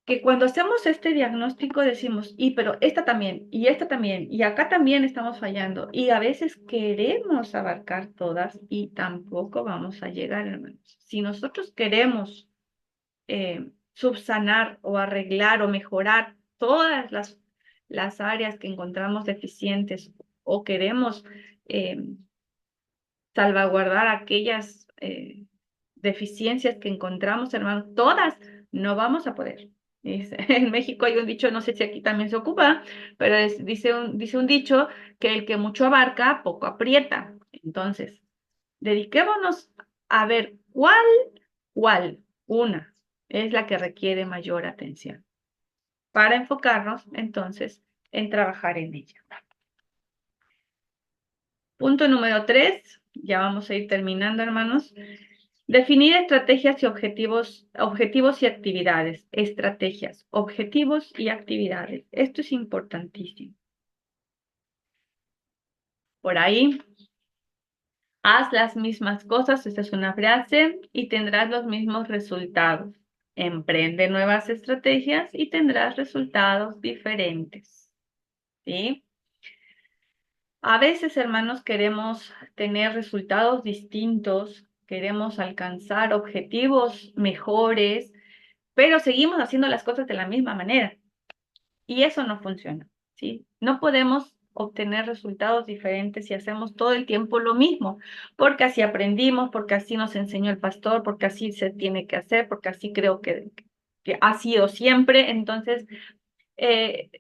que cuando hacemos este diagnóstico decimos, pero esta también, y acá también estamos fallando, y a veces queremos abarcar todas y tampoco vamos a llegar, hermanos. Si nosotros queremos subsanar o arreglar o mejorar todas las áreas que encontramos deficientes o queremos eh, salvaguardar aquellas deficiencias que encontramos, hermanos, todas no vamos a poder. En México hay un dicho, no sé si aquí también se ocupa, pero dice un dicho que el que mucho abarca, poco aprieta. Entonces, dediquémonos a ver cuál una es la que requiere mayor atención para enfocarnos entonces en trabajar en ella. Punto número 3, ya vamos a ir terminando, hermanos. Definir estrategias y objetivos y actividades. Estrategias, objetivos y actividades. Esto es importantísimo. Por ahí, haz las mismas cosas, esta es una frase, y tendrás los mismos resultados. Emprende nuevas estrategias y tendrás resultados diferentes. ¿Sí? A veces, hermanos, queremos tener resultados distintos, queremos alcanzar objetivos mejores, pero seguimos haciendo las cosas de la misma manera. Y eso no funciona, ¿sí? No podemos obtener resultados diferentes si hacemos todo el tiempo lo mismo, porque así aprendimos, porque así nos enseñó el pastor, porque así se tiene que hacer, porque así creo que ha sido siempre. Entonces, eh,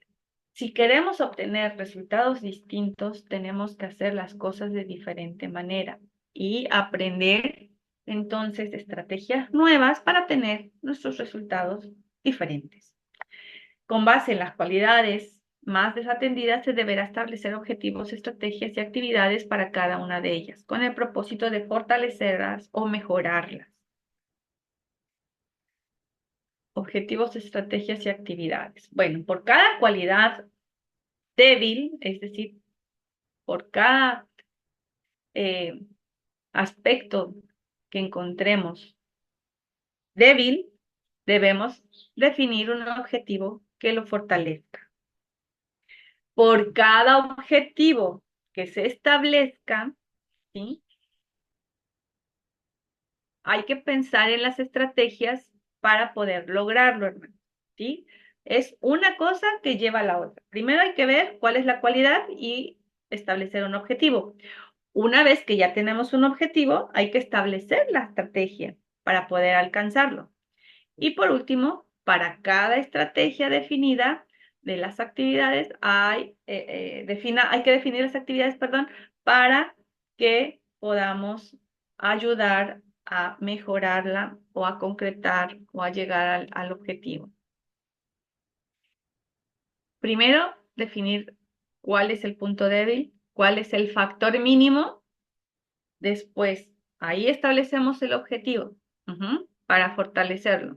si queremos obtener resultados distintos, tenemos que hacer las cosas de diferente manera y aprender entonces estrategias nuevas para tener nuestros resultados diferentes. Con base en las cualidades más desatendidas, se deberá establecer objetivos, estrategias y actividades para cada una de ellas, con el propósito de fortalecerlas o mejorarlas. Objetivos, estrategias y actividades. Bueno, por cada cualidad débil, es decir, por cada aspecto que encontremos débil, debemos definir un objetivo que lo fortalezca. Por cada objetivo que se establezca, ¿sí? Hay que pensar en las estrategias para poder lograrlo, hermano, ¿sí? Es una cosa que lleva a la otra. Primero hay que ver cuál es la cualidad y establecer un objetivo. Una vez que ya tenemos un objetivo, hay que establecer la estrategia para poder alcanzarlo. Y por último, para cada estrategia definida de las actividades, hay que definir las actividades, perdón, para que podamos ayudar a mejorarla o a concretar o a llegar al objetivo. Primero, definir cuál es el punto débil, cuál es el factor mínimo. Después, ahí establecemos el objetivo para fortalecerlo.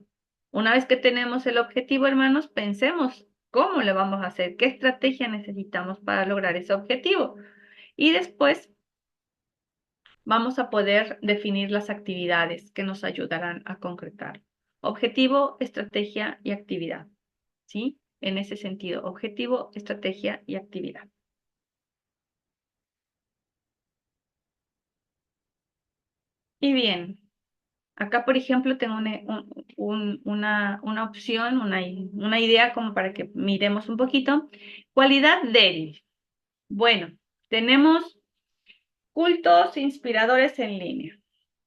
Una vez que tenemos el objetivo, hermanos, pensemos cómo le vamos a hacer, qué estrategia necesitamos para lograr ese objetivo. Y después vamos a poder definir las actividades que nos ayudarán a concretar. Objetivo, estrategia y actividad. ¿Sí? En ese sentido, objetivo, estrategia y actividad. Y bien, acá, por ejemplo, tengo una opción, una idea como para que miremos un poquito. Cualidad débil. Bueno, tenemos cultos inspiradores en línea,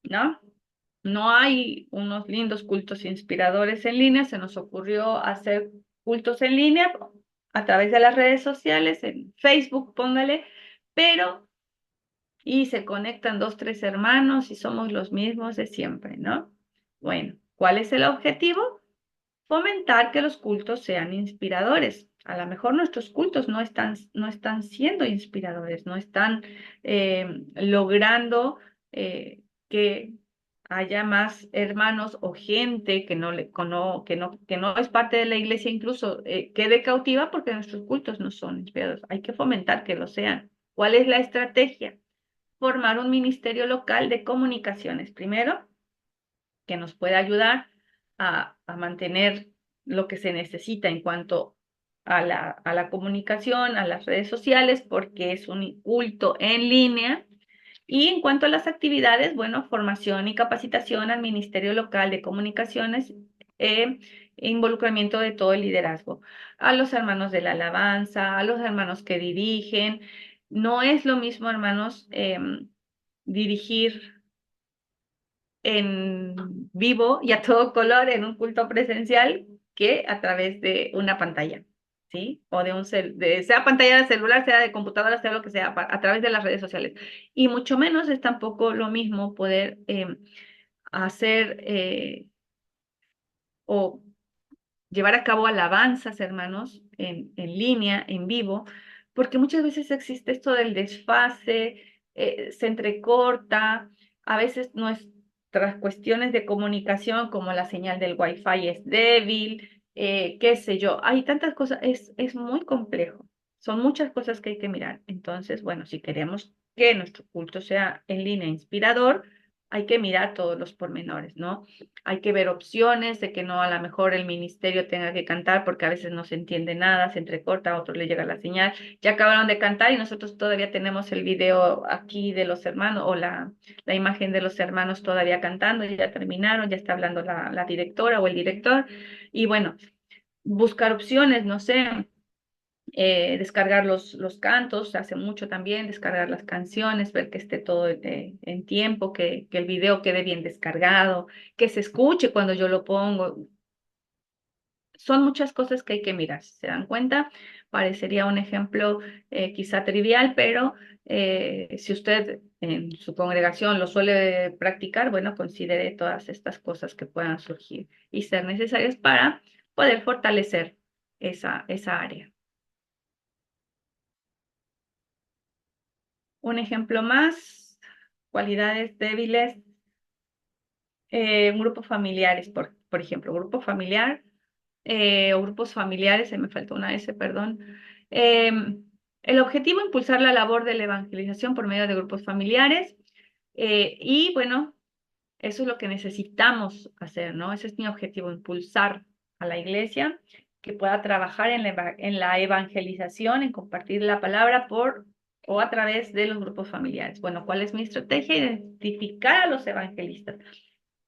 ¿no? no hay unos lindos cultos inspiradores en línea, se nos ocurrió hacer cultos en línea a través de las redes sociales, en Facebook, póngale, pero y se conectan dos, tres hermanos y somos los mismos de siempre, ¿no? Bueno, ¿cuál es el objetivo? Fomentar que los cultos sean inspiradores. A lo mejor nuestros cultos no están siendo inspiradores, no están logrando que haya más hermanos o gente que no es parte de la iglesia, incluso quede cautiva porque nuestros cultos no son inspiradores. Hay que fomentar que lo sean. ¿Cuál es la estrategia? Formar un ministerio local de comunicaciones. Primero, que nos pueda ayudar a mantener lo que se necesita en cuanto a la comunicación, a las redes sociales, porque es un culto en línea. Y en cuanto a las actividades, bueno, formación y capacitación al Ministerio Local de Comunicaciones, e involucramiento de todo el liderazgo, a los hermanos de la alabanza, a los hermanos que dirigen. No es lo mismo, hermanos, dirigir en vivo y a todo color en un culto presencial que a través de una pantalla, ¿sí? O de sea pantalla de celular, sea de computadora, sea lo que sea, a través de las redes sociales. Y mucho menos es tampoco lo mismo poder hacer o llevar a cabo alabanzas, hermanos, en línea, en vivo, porque muchas veces existe esto del desfase, se entrecorta, a veces nuestras cuestiones de comunicación, como la señal del Wi-Fi es débil, qué sé yo, hay tantas cosas, es muy complejo, son muchas cosas que hay que mirar. Entonces, bueno, si queremos que nuestro culto sea en línea inspirador, hay que mirar todos los pormenores, ¿no? Hay que ver opciones de que no a lo mejor el ministerio tenga que cantar porque a veces no se entiende nada, se entrecorta, a otro le llega la señal. Ya acabaron de cantar y nosotros todavía tenemos el video aquí de los hermanos o la imagen de los hermanos todavía cantando, y ya terminaron, ya está hablando la directora o el director. Y bueno, buscar opciones, no sé, descargar los cantos, hace mucho también, descargar las canciones, ver que esté todo en tiempo, que el video quede bien descargado, que se escuche cuando yo lo pongo. Son muchas cosas que hay que mirar. Si se dan cuenta, parecería un ejemplo quizá trivial, pero si usted en su congregación lo suele practicar, bueno, considere todas estas cosas que puedan surgir y ser necesarias para poder fortalecer esa área. Un ejemplo más, cualidades débiles, un grupo familiares, por ejemplo, grupo familiar o grupos familiares, se me faltó una S, perdón. Eh, el objetivo, impulsar la labor de la evangelización por medio de grupos familiares y bueno, eso es lo que necesitamos hacer, ¿no? Ese es mi objetivo, impulsar a la iglesia que pueda trabajar en la evangelización, en compartir la palabra por o a través de los grupos familiares. Bueno, ¿cuál es mi estrategia? Identificar a los evangelistas,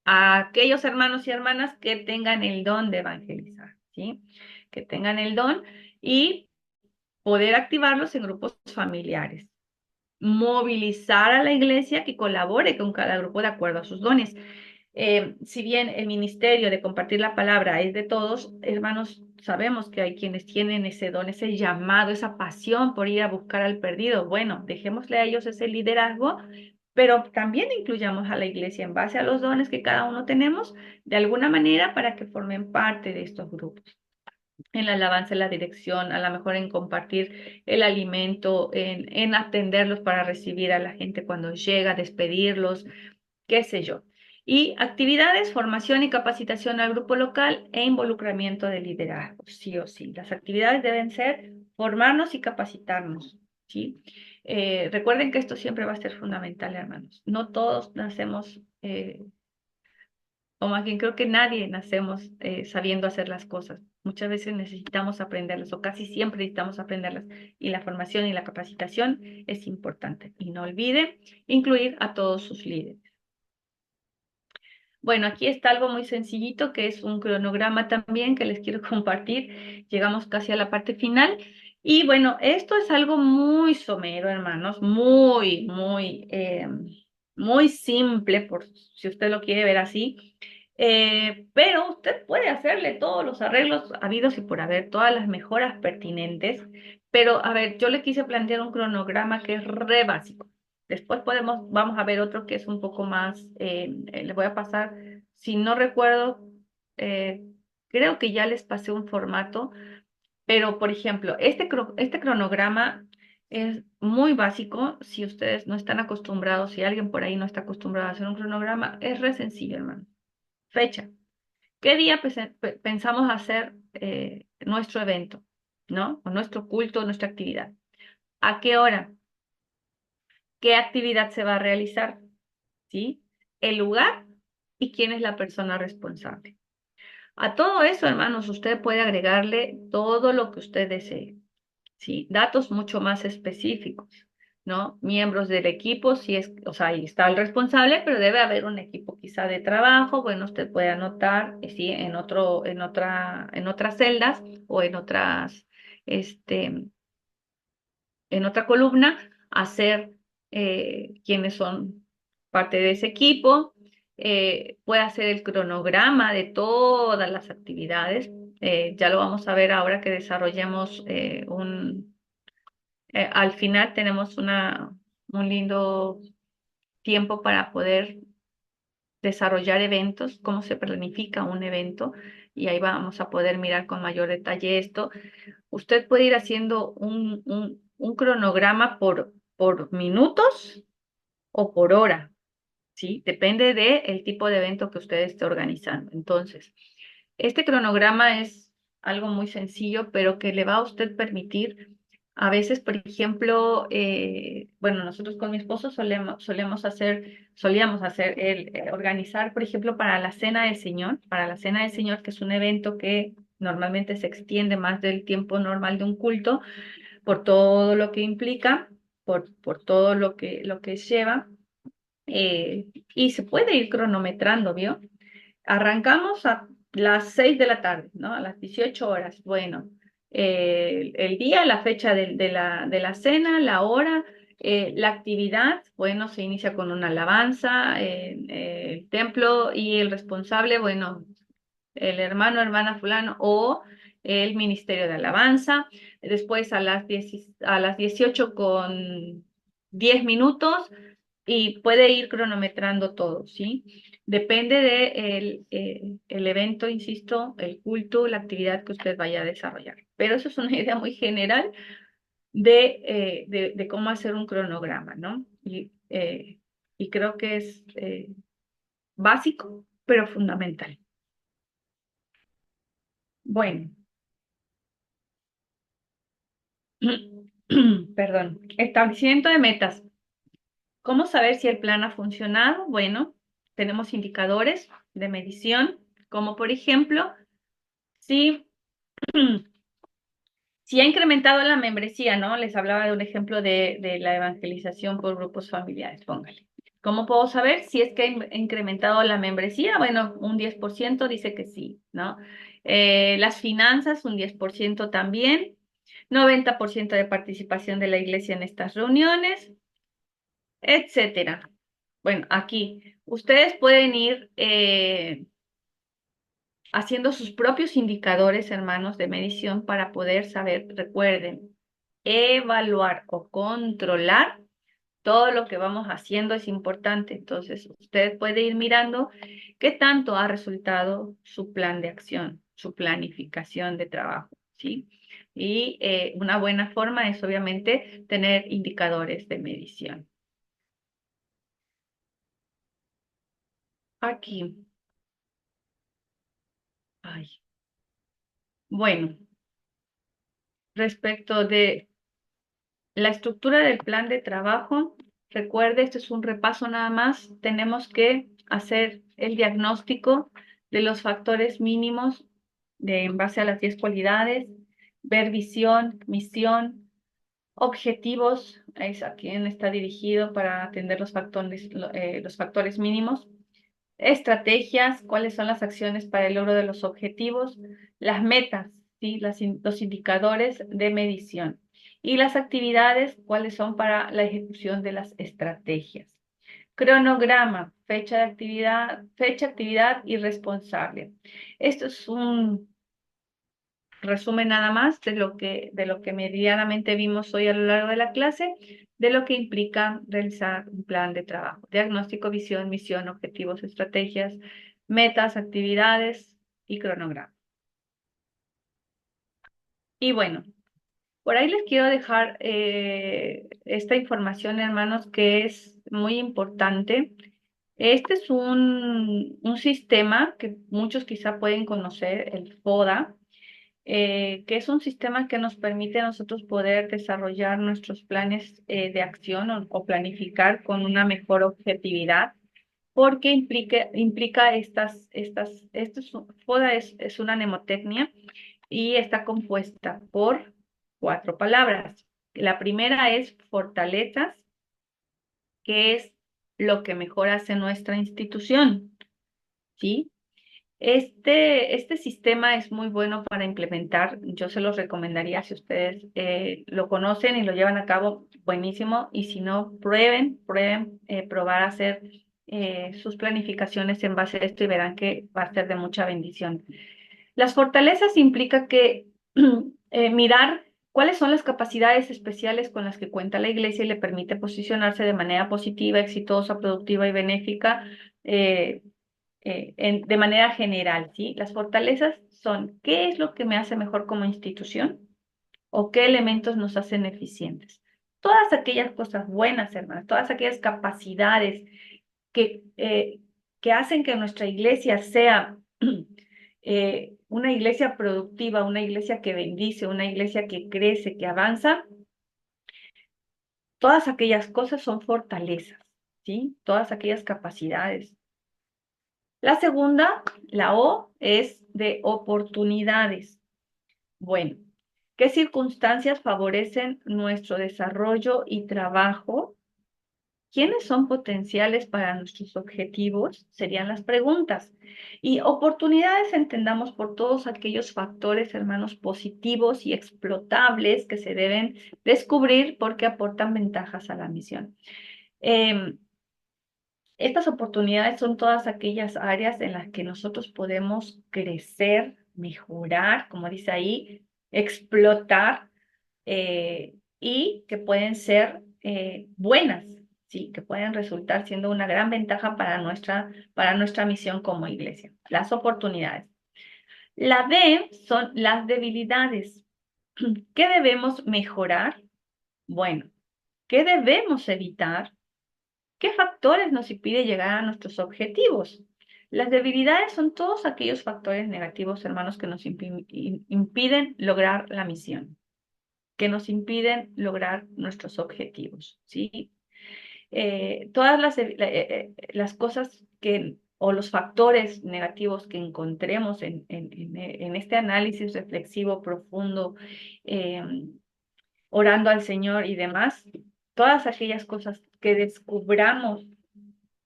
a aquellos hermanos y hermanas que tengan el don de evangelizar, ¿sí? Que tengan el don y poder activarlos en grupos familiares, movilizar a la iglesia que colabore con cada grupo de acuerdo a sus dones. Si bien el ministerio de compartir la palabra es de todos, hermanos, sabemos que hay quienes tienen ese don, ese llamado, esa pasión por ir a buscar al perdido. Bueno, dejémosle a ellos ese liderazgo, pero también incluyamos a la iglesia en base a los dones que cada uno tenemos, de alguna manera, para que formen parte de estos grupos. En la alabanza, en la dirección, a lo mejor en compartir el alimento, en atenderlos para recibir a la gente cuando llega, despedirlos, qué sé yo. Y actividades, formación y capacitación al grupo local e involucramiento de liderazgo, sí o sí. Las actividades deben ser formarnos y capacitarnos, ¿sí? Recuerden que esto siempre va a ser fundamental, hermanos. No todos nacemos, o más bien creo que nadie nacemos sabiendo hacer las cosas. Muchas veces necesitamos aprenderlas, o casi siempre necesitamos aprenderlas. Y la formación y la capacitación es importante. Y no olvide incluir a todos sus líderes. Bueno, aquí está algo muy sencillito que es un cronograma también que les quiero compartir. Llegamos casi a la parte final. Y bueno, esto es algo muy somero, hermanos, muy, muy muy simple, por si usted lo quiere ver así, pero usted puede hacerle todos los arreglos habidos y por haber, todas las mejoras pertinentes, pero a ver, yo le quise plantear un cronograma que es re básico. Después vamos a ver otro que es un poco más, le voy a pasar, si no recuerdo, eh, creo que ya les pasé un formato, pero, por ejemplo, este cronograma es muy básico. Si ustedes no están acostumbrados, si alguien por ahí no está acostumbrado a hacer un cronograma, es re sencillo, hermano. Fecha. ¿Qué día pensamos hacer nuestro evento, ¿no? O nuestro culto, nuestra actividad. ¿A qué hora? ¿Qué actividad se va a realizar? ¿Sí? El lugar y quién es la persona responsable. A todo eso, hermanos, usted puede agregarle todo lo que usted desee. ¿Sí? Datos mucho más específicos, ¿no? Miembros del equipo, si es, o sea, ahí está el responsable, pero debe haber un equipo quizá de trabajo, bueno, usted puede anotar, ¿sí? En otras celdas o este, en otra columna, hacer quienes son parte de ese equipo, puede hacer el cronograma de todas las actividades. Ya lo vamos a ver ahora que desarrollemos al final tenemos un lindo tiempo para poder desarrollar eventos, cómo se planifica un evento, y ahí vamos a poder mirar con mayor detalle esto. Usted puede ir haciendo un cronograma por minutos o por hora, ¿sí? Depende del tipo de evento que usted esté organizando. Entonces, este cronograma es algo muy sencillo, pero que le va a usted permitir, a veces, por ejemplo, bueno, nosotros con mi esposo solíamos hacer organizar, por ejemplo, para la Cena del Señor, que es un evento que normalmente se extiende más del tiempo normal de un culto, por todo lo que implica, por todo lo que lleva, y se puede ir cronometrando, ¿vio? Arrancamos a las 6 de la tarde, ¿no? A las 18 horas. Bueno, el día, la fecha de la cena, la hora, la actividad, bueno, se inicia con una alabanza, el templo y el responsable, bueno, el hermano, hermana fulano o el ministerio de alabanza. Después a las 18 con 10 minutos y puede ir cronometrando todo, ¿sí? Depende el evento, insisto, el culto, la actividad que usted vaya a desarrollar. Pero eso es una idea muy general de cómo hacer un cronograma, ¿no? Y creo que es básico, pero fundamental. Bueno, perdón. Establecimiento de metas. ¿Cómo saber si el plan ha funcionado? Bueno, tenemos indicadores de medición, como por ejemplo, si, si ha incrementado la membresía, ¿no? Les hablaba de un ejemplo de la evangelización por grupos familiares, póngale. ¿Cómo puedo saber si es que ha incrementado la membresía? Bueno, un 10% dice que sí, ¿no? Las finanzas, un 10% también. 90% de participación de la iglesia en estas reuniones, etcétera. Bueno, aquí ustedes pueden ir haciendo sus propios indicadores, hermanos, de medición para poder saber, recuerden, evaluar o controlar todo lo que vamos haciendo es importante. Entonces, usted puede ir mirando qué tanto ha resultado su plan de acción, su planificación de trabajo, ¿sí? Y una buena forma es obviamente tener indicadores de medición. Aquí. Ay. Bueno, respecto de la estructura del plan de trabajo, recuerde, esto es un repaso nada más. Tenemos que hacer el diagnóstico de los factores mínimos en base a las 10 cualidades, ver visión, misión, objetivos, es a quién está dirigido para atender los factores mínimos, estrategias, cuáles son las acciones para el logro de los objetivos, las metas, ¿sí? Los indicadores de medición y las actividades, cuáles son para la ejecución de las estrategias. Cronograma, fecha, actividad y responsable. Esto es un resumen nada más de lo que medianamente vimos hoy a lo largo de la clase, de lo que implica realizar un plan de trabajo. Diagnóstico, visión, misión, objetivos, estrategias, metas, actividades y cronograma. Y bueno, por ahí les quiero dejar esta información, hermanos, que es muy importante. Este es un sistema que muchos quizá pueden conocer, el FODA, que es un sistema que nos permite a nosotros poder desarrollar nuestros planes de acción o planificar con una mejor objetividad, porque implica FODA es una mnemotecnia y está compuesta por 4 palabras. La primera es fortalezas, que es lo que mejor hace nuestra institución, ¿sí? Este sistema es muy bueno para implementar. Yo se los recomendaría si ustedes lo conocen y lo llevan a cabo, buenísimo. Y si no, prueben probar a hacer sus planificaciones en base a esto y verán que va a ser de mucha bendición. Las fortalezas implica que mirar cuáles son las capacidades especiales con las que cuenta la iglesia y le permite posicionarse de manera positiva, exitosa, productiva y benéfica eh, de manera general, ¿sí? Las fortalezas son qué es lo que me hace mejor como institución o qué elementos nos hacen eficientes. Todas aquellas cosas buenas, hermanas, todas aquellas capacidades que, eh, que hacen que nuestra iglesia sea una iglesia productiva, una iglesia que bendice, una iglesia que crece, que avanza, todas aquellas cosas son fortalezas, ¿sí? Todas aquellas capacidades. La segunda, la O, es de oportunidades. Bueno, ¿qué circunstancias favorecen nuestro desarrollo y trabajo? ¿Quiénes son potenciales para nuestros objetivos? Serían las preguntas. Y oportunidades entendamos por todos aquellos factores, hermanos, positivos y explotables que se deben descubrir porque aportan ventajas a la misión. Estas oportunidades son todas aquellas áreas en las que nosotros podemos crecer, mejorar, como dice ahí, explotar y que pueden ser buenas, ¿sí? Que pueden resultar siendo una gran ventaja para nuestra misión como iglesia. Las oportunidades. La D son las debilidades. ¿Qué debemos mejorar? Bueno, ¿qué debemos evitar? ¿Qué factores nos impide llegar a nuestros objetivos? Las debilidades son todos aquellos factores negativos, hermanos, que nos impiden lograr la misión, que nos impiden lograr nuestros objetivos, ¿sí? Todas las cosas o los factores negativos que encontremos en este análisis reflexivo profundo, eh, orando al Señor y demás, todas aquellas cosas que descubramos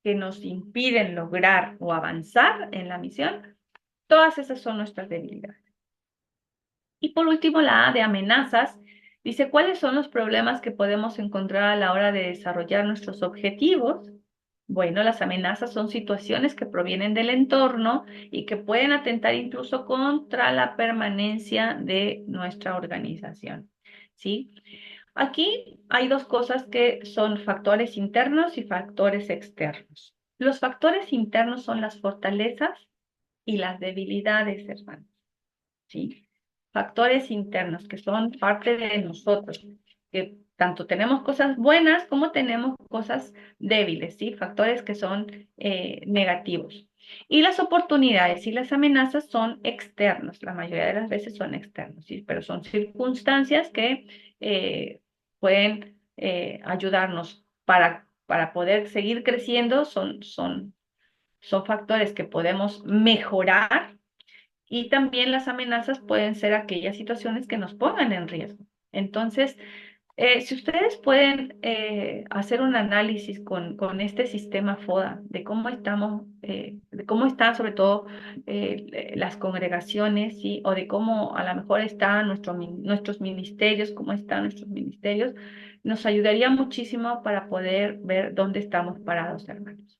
que nos impiden lograr o avanzar en la misión, todas esas son nuestras debilidades. Y por último, la A de amenazas dice, ¿cuáles son los problemas que podemos encontrar a la hora de desarrollar nuestros objetivos? Bueno, las amenazas son situaciones que provienen del entorno y que pueden atentar incluso contra la permanencia de nuestra organización, ¿sí? Aquí hay dos cosas que son factores internos y factores externos. Los factores internos son las fortalezas y las debilidades, hermanos, ¿sí? Factores internos que son parte de nosotros, que tanto tenemos cosas buenas como tenemos cosas débiles, ¿sí? Factores que son negativos. Y las oportunidades y las amenazas son externos, la mayoría de las veces son externos, ¿sí? Pero son circunstancias que pueden ayudarnos para poder seguir creciendo, son factores que podemos mejorar y también las amenazas pueden ser aquellas situaciones que nos pongan en riesgo. Entonces, Si ustedes pueden hacer un análisis con este sistema FODA de cómo están sobre todo las congregaciones, ¿sí? O de cómo a lo mejor están nuestros ministerios, cómo están nuestros ministerios, nos ayudaría muchísimo para poder ver dónde estamos parados, hermanos.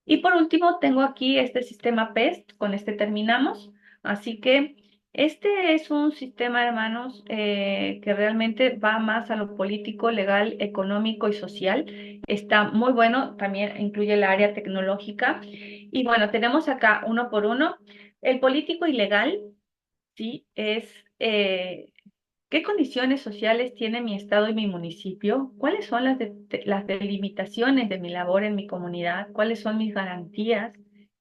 Y por último, tengo aquí este sistema PEST, con este terminamos. Así que este es un sistema, hermanos, que realmente va más a lo político, legal, económico y social. Está muy bueno, también incluye el área tecnológica. Y bueno, tenemos acá uno por uno. El político y legal, ¿sí? ¿Qué condiciones sociales tiene mi estado y mi municipio? ¿Cuáles son las delimitaciones de mi labor en mi comunidad? ¿Cuáles son mis garantías?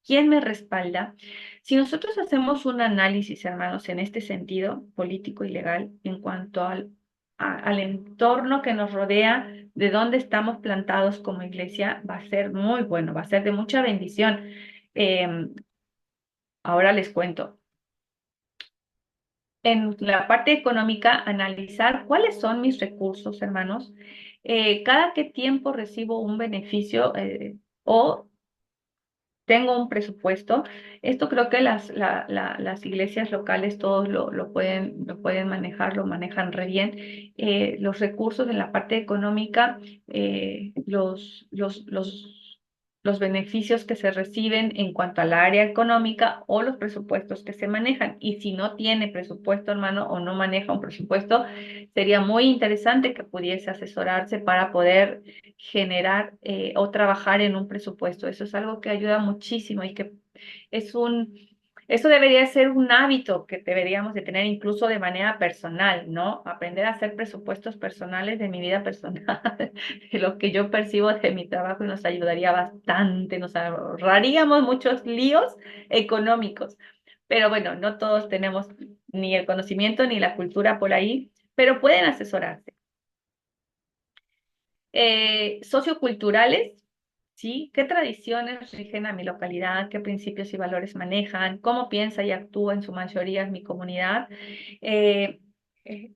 ¿Quién me respalda? Si nosotros hacemos un análisis, hermanos, en este sentido político y legal, en cuanto al entorno que nos rodea, de dónde estamos plantados como iglesia, va a ser muy bueno, va a ser de mucha bendición. Em, Ahora les cuento. En la parte económica, analizar cuáles son mis recursos, hermanos. Cada qué tiempo recibo un beneficio o tengo un presupuesto. Esto creo que las iglesias locales todos lo pueden manejar, lo manejan re bien. Los recursos en la parte económica, los beneficios que se reciben en cuanto al área económica o los presupuestos que se manejan. Y si no tiene presupuesto, hermano, o no maneja un presupuesto, sería muy interesante que pudiese asesorarse para poder generar o trabajar en un presupuesto. Eso es algo que ayuda muchísimo y que es eso debería ser un hábito que deberíamos de tener incluso de manera personal, ¿no? Aprender a hacer presupuestos personales de mi vida personal, de lo que yo percibo de mi trabajo y nos ayudaría bastante, nos ahorraríamos muchos líos económicos. Pero bueno, no todos tenemos ni el conocimiento ni la cultura por ahí, pero pueden asesorarse. Socioculturales, ¿sí? ¿Qué tradiciones rigen a mi localidad? ¿Qué principios y valores manejan? ¿Cómo piensa y actúa en su mayoría mi comunidad? Eh,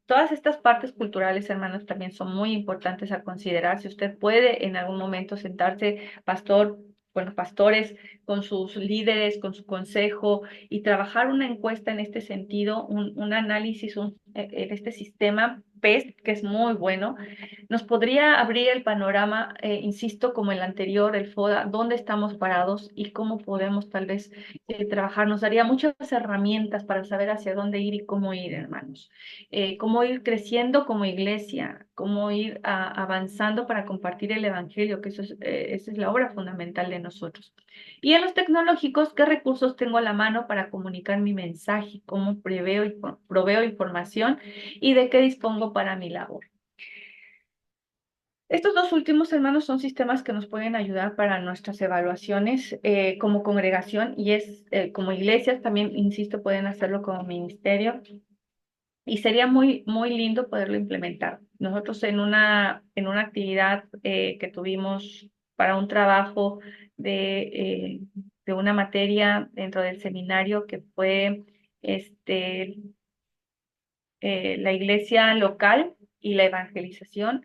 Todas estas partes culturales, hermanos, también son muy importantes a considerar. Si usted puede en algún momento sentarse, pastor, bueno, pastores, con sus líderes, con su consejo y trabajar una encuesta en este sentido, un análisis en este sistema PEST, que es muy bueno, nos podría abrir el panorama, insisto, como el anterior, el FODA, dónde estamos parados y cómo podemos tal vez trabajar. Nos daría muchas herramientas para saber hacia dónde ir y cómo ir, hermanos. Cómo ir creciendo como iglesia, cómo ir avanzando para compartir el evangelio, que esa es la obra fundamental de nosotros. Y en los tecnológicos, ¿qué recursos tengo a la mano para comunicar mi mensaje? ¿Cómo proveo información y de qué dispongo para mi labor? Estos dos últimos, hermanos, son sistemas que nos pueden ayudar para nuestras evaluaciones como congregación y como iglesias también, insisto, pueden hacerlo como ministerio y sería muy, muy lindo poderlo implementar. Nosotros en una actividad que tuvimos para un trabajo de una materia dentro del seminario que fue este, la iglesia local y la evangelización.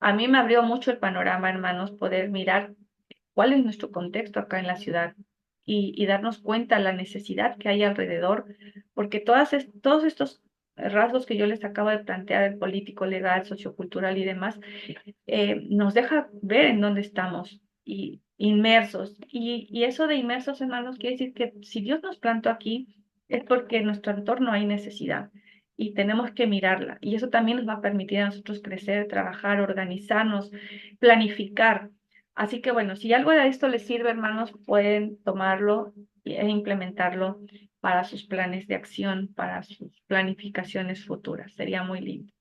A mí me abrió mucho el panorama, hermanos, poder mirar cuál es nuestro contexto acá en la ciudad y darnos cuenta la necesidad que hay alrededor, porque todos estos rasgos que yo les acabo de plantear, el político, legal, sociocultural y demás, nos deja ver en dónde estamos y inmersos. Y eso de inmersos, hermanos, quiere decir que si Dios nos plantó aquí, es porque en nuestro entorno hay necesidad y tenemos que mirarla. Y eso también nos va a permitir a nosotros crecer, trabajar, organizarnos, planificar. Así que bueno, si algo de esto les sirve, hermanos, pueden tomarlo e implementarlo para sus planes de acción, para sus planificaciones futuras. Sería muy lindo.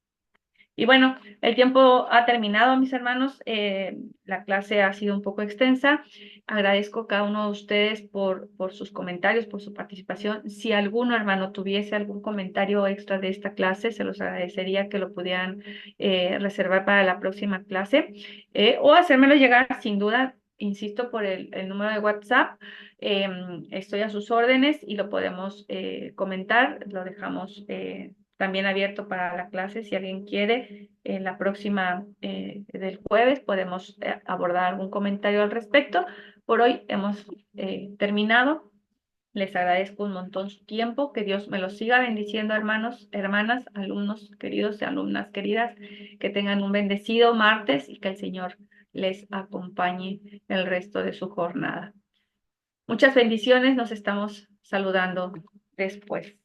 Y bueno, el tiempo ha terminado, mis hermanos. La clase ha sido un poco extensa. Agradezco a cada uno de ustedes por sus comentarios, por su participación. Si alguno hermano tuviese algún comentario extra de esta clase, se los agradecería que lo pudieran reservar para la próxima clase o hacérmelo llegar sin duda. Insisto, por el número de WhatsApp. Estoy a sus órdenes y lo podemos comentar. Lo dejamos también abierto para la clase. Si alguien quiere, en la próxima del jueves podemos abordar algún comentario al respecto. Por hoy hemos terminado. Les agradezco un montón su tiempo. Que Dios me los siga bendiciendo, hermanos, hermanas, alumnos queridos y alumnas queridas. Que tengan un bendecido martes y que el Señor les acompañe el resto de su jornada. Muchas bendiciones. Nos estamos saludando después.